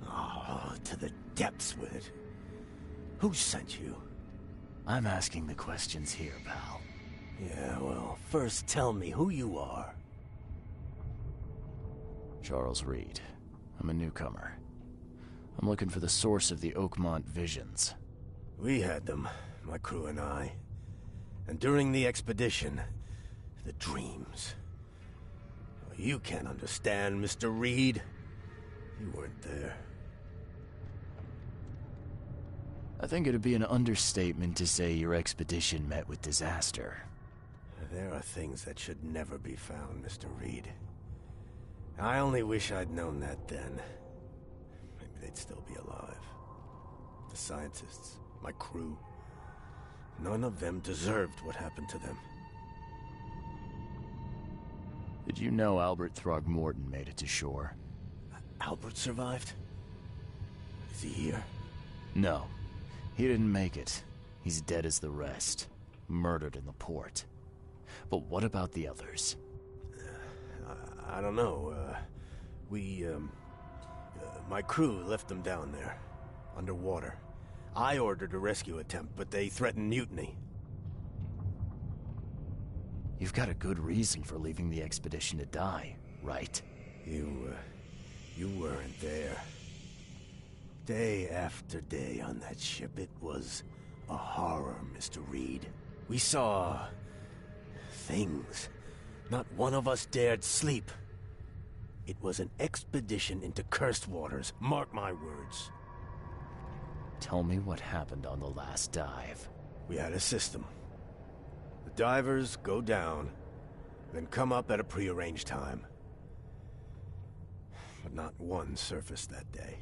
Oh, to the depths with it. Who sent you? I'm asking the questions here, pal. Yeah, well, first tell me who you are. Charles Reed. I'm a newcomer. I'm looking for the source of the Oakmont visions. We had them, my crew and I. And during the expedition, the dreams. You can't understand, Mr. Reed. You weren't there. I think it'd be an understatement to say your expedition met with disaster. There are things that should never be found, Mr. Reed. I only wish I'd known that then. Maybe they'd still be alive. The scientists, my crew. None of them deserved what happened to them. Did you know Albert Throgmorton made it to shore? Albert survived? Is he here? No. He didn't make it. He's dead as the rest. Murdered in the port. But what about the others? I don't know. My crew left them down there, underwater. I ordered a rescue attempt, but they threatened mutiny. You've got a good reason for leaving the expedition to die, right? You weren't there. Day after day on that ship, it was a horror, Mr. Reed. We saw things. Not one of us dared sleep. It was an expedition into cursed waters, mark my words. Tell me what happened on the last dive. We had a system. The divers go down, then come up at a prearranged time. But not one surfaced that day.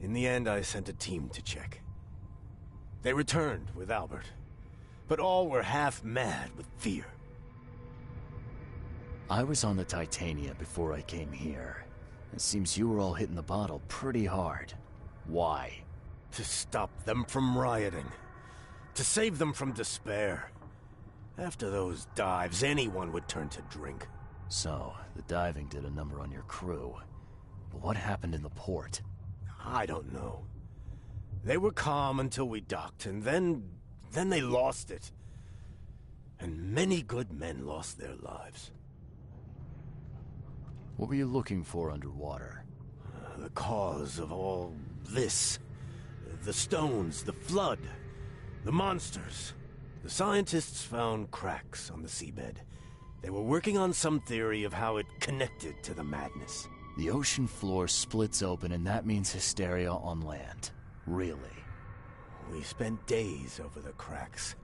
In the end, I sent a team to check. They returned with Albert, but all were half mad with fear. I was on the Titania before I came here. It seems you were all hitting the bottle pretty hard. Why? To stop them from rioting. To save them from despair. After those dives, anyone would turn to drink. So, the diving did a number on your crew. But what happened in the port? I don't know. They were calm until we docked, and then they lost it. And many good men lost their lives. What were you looking for underwater? The cause of all this. The stones, the flood, the monsters. The scientists found cracks on the seabed. They were working on some theory of how it connected to the madness. The ocean floor splits open and that means hysteria on land. Really? We spent days over the cracks.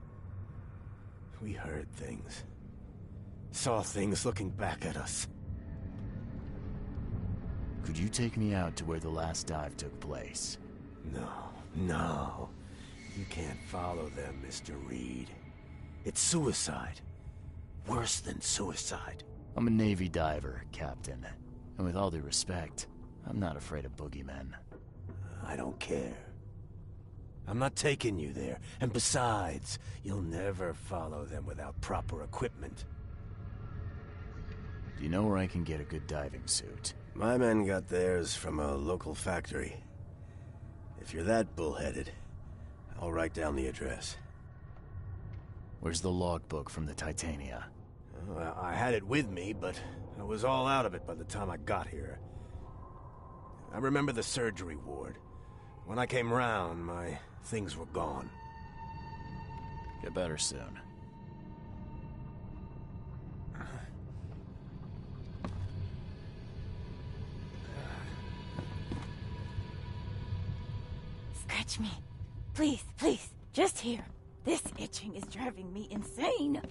We heard things. Saw things looking back at us. Could you take me out to where the last dive took place? No. You can't follow them, Mr. Reed. It's suicide. Worse than suicide. I'm a Navy diver, Captain. And with all due respect, I'm not afraid of boogeymen. I don't care. I'm not taking you there. And besides, you'll never follow them without proper equipment. Do you know where I can get a good diving suit? My men got theirs from a local factory. If you're that bullheaded, I'll write down the address. Where's the logbook from the Titania? Well, I had it with me, but I was all out of it by the time I got here. I remember the surgery ward. When I came round, my things were gone. Get better soon. Scratch me. Please, please. Just here. This itching is driving me insane.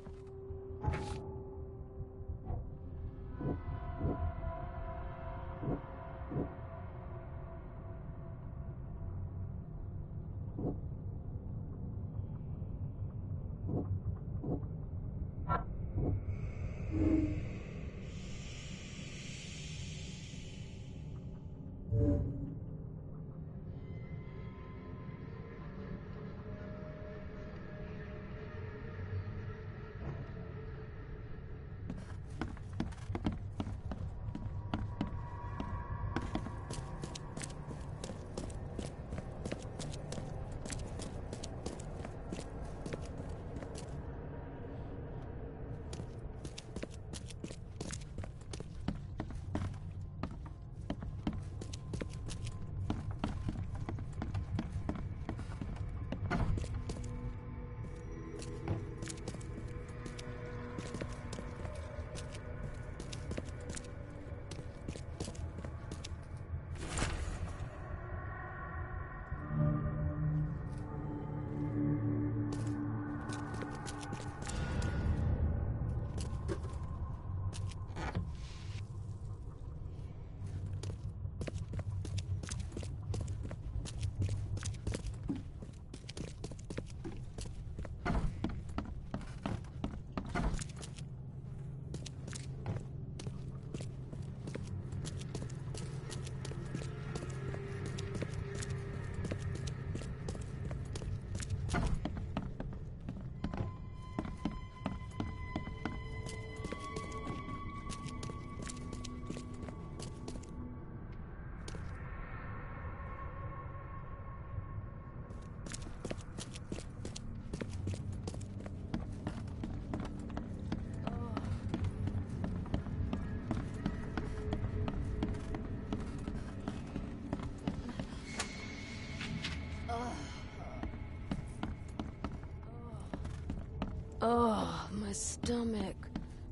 Oh, my stomach.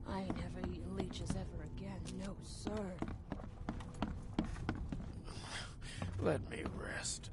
I ain't never eaten leeches ever again. No, sir. Let me rest.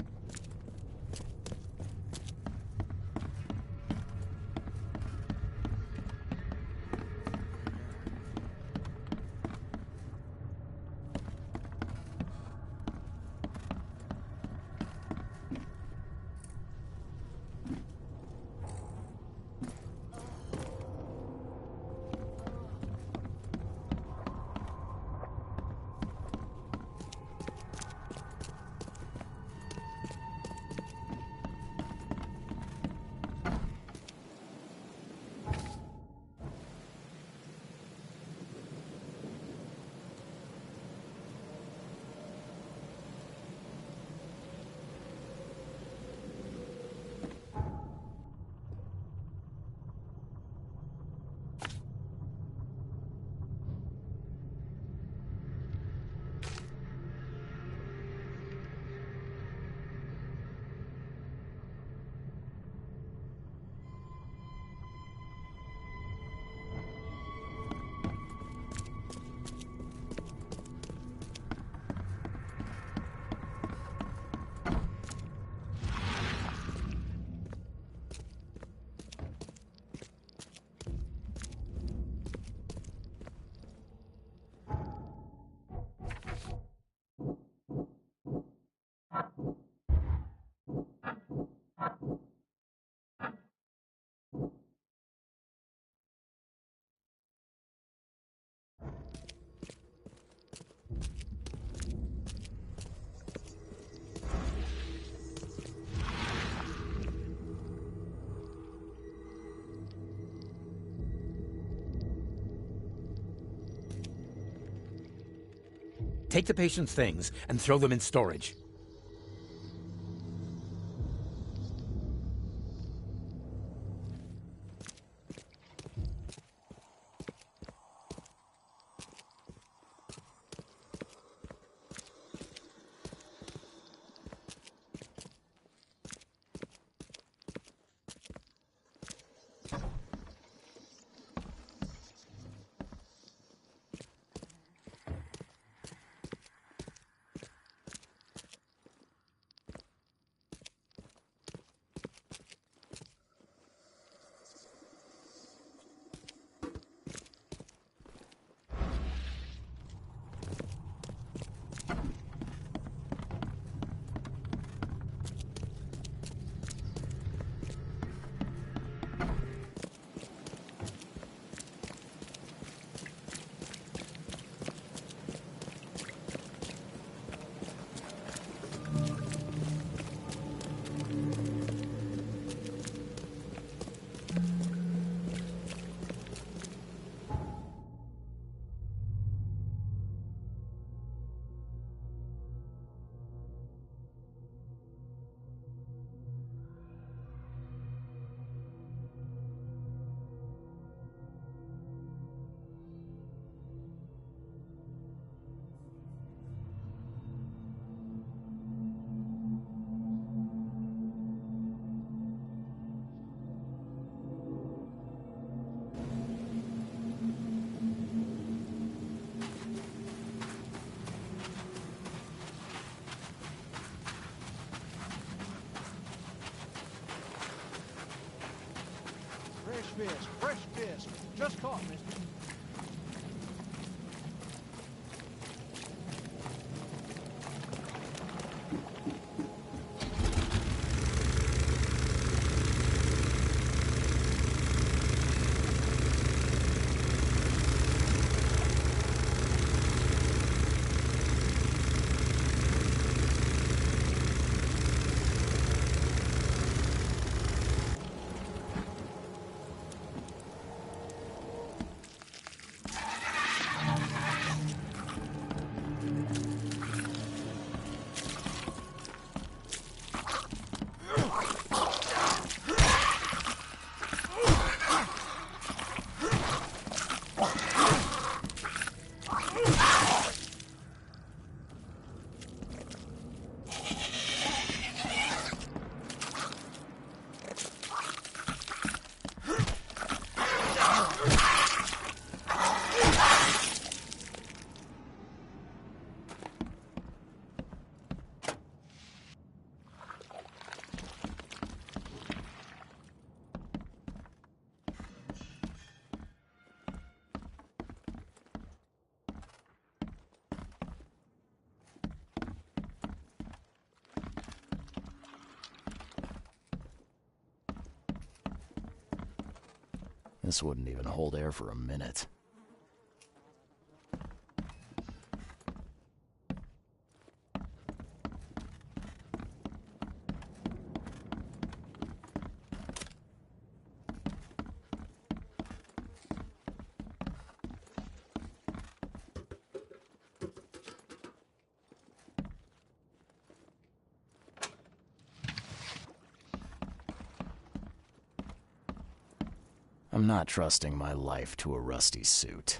Take the patient's things and throw them in storage. Fresh fish. Just caught, mister. This wouldn't even hold air for a minute. I'm not trusting my life to a rusty suit.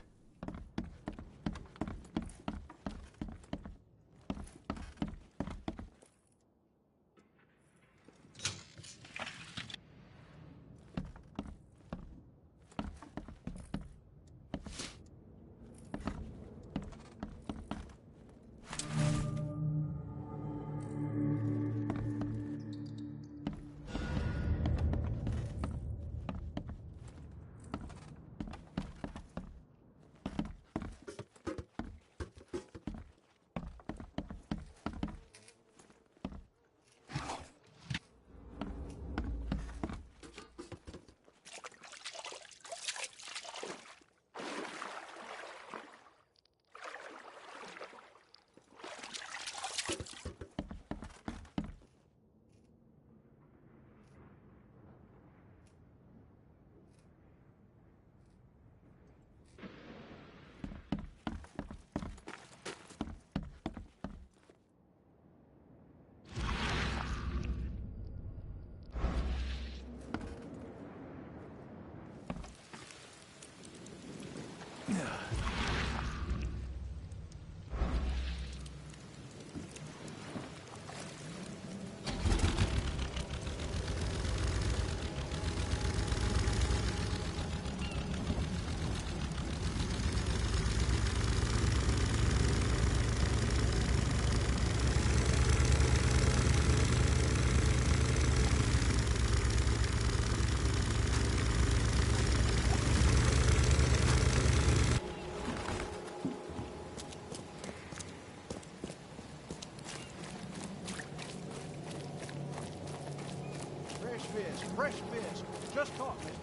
Fresh fish. Just caught, mister.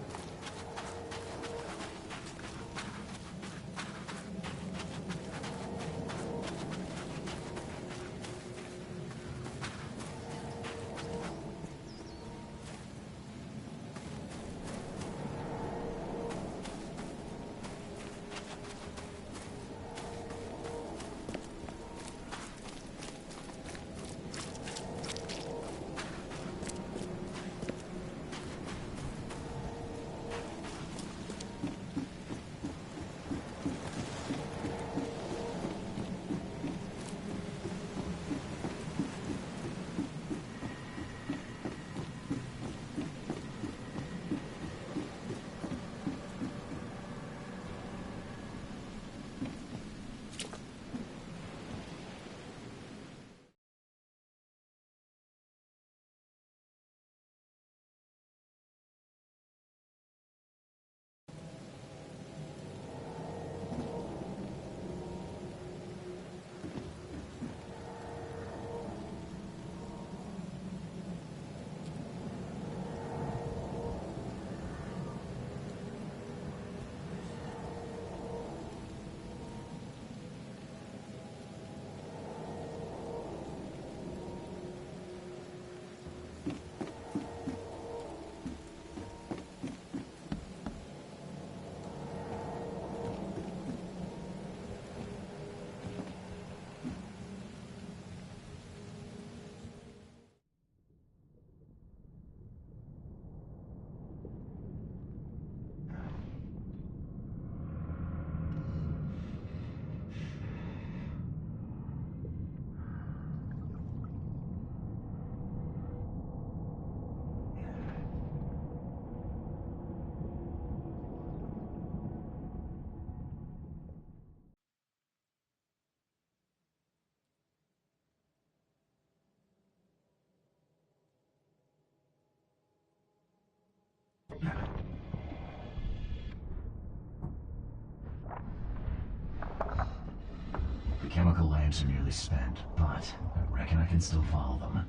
The chemical lamps are nearly spent, but I reckon I can still follow them.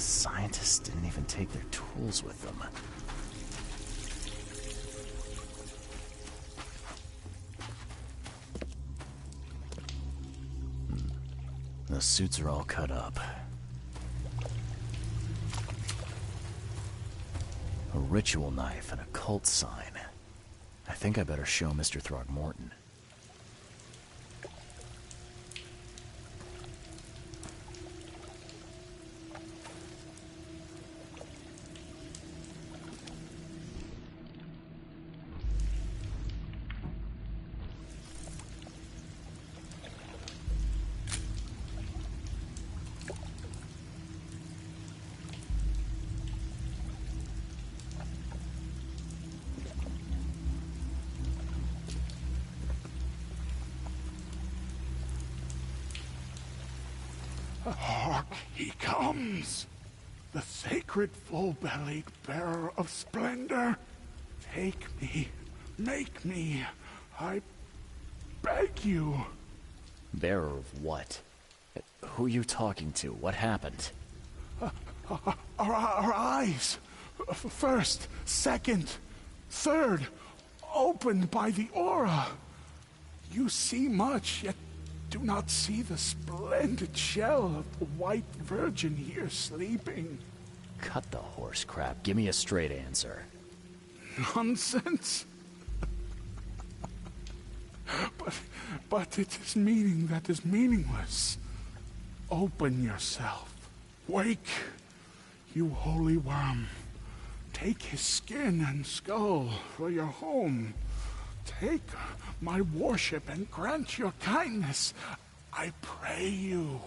The scientists didn't even take their tools with them. The suits are all cut up. A ritual knife and a cult sign. I think I better show Mr. Throgmorton. Hark, he comes! The sacred full-bellied bearer of splendor. Take me, make me, I beg you. Bearer of what? Who are you talking to? What happened? Our eyes, first, second, third, opened by the aura. You see much, yet do not see the splendid shell of the white virgin here sleeping. Cut the horse crap. Give me a straight answer. Nonsense. But it is meaning that is meaningless. Open yourself. Wake, you holy worm. Take his skin and skull for your home. Take my worship and grant your kindness, I pray you.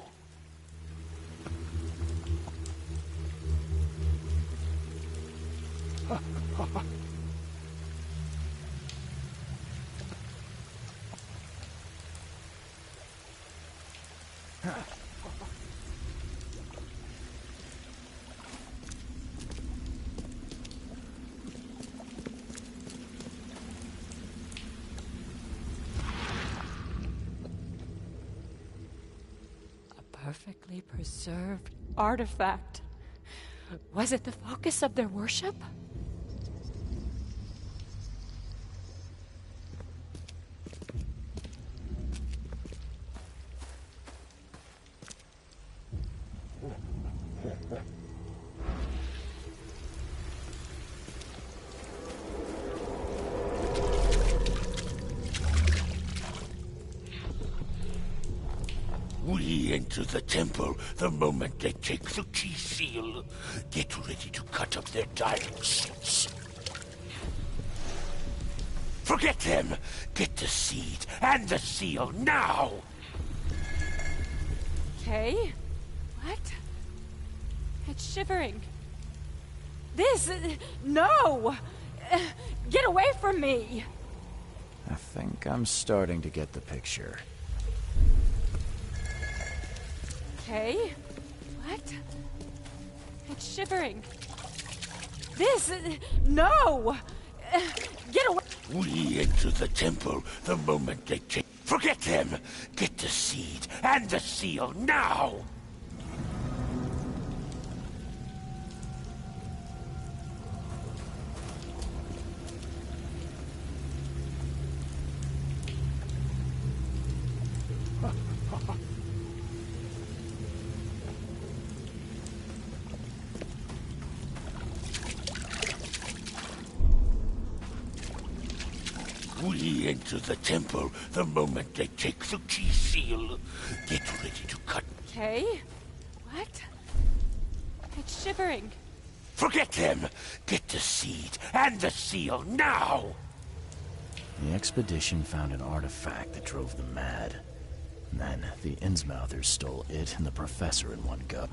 Perfectly preserved artifact. Was it the focus of their worship? We enter the temple the moment they take the key seal. Get ready to cut up their diving suits. Forget them! Get the seed and the seal now! Okay. What? It's shivering. This... no! Get away from me! I think I'm starting to get the picture. Okay. What? It's shivering. This... no! Get away! We enter the temple the moment they take... Forget them! Get the seed and the seal now! We enter the temple the moment they take the key seal. Get ready to cut... Okay. What? It's shivering. Forget them! Get the seed and the seal now! The expedition found an artifact that drove them mad. Then, the Innsmouthers stole it and the professor in one go.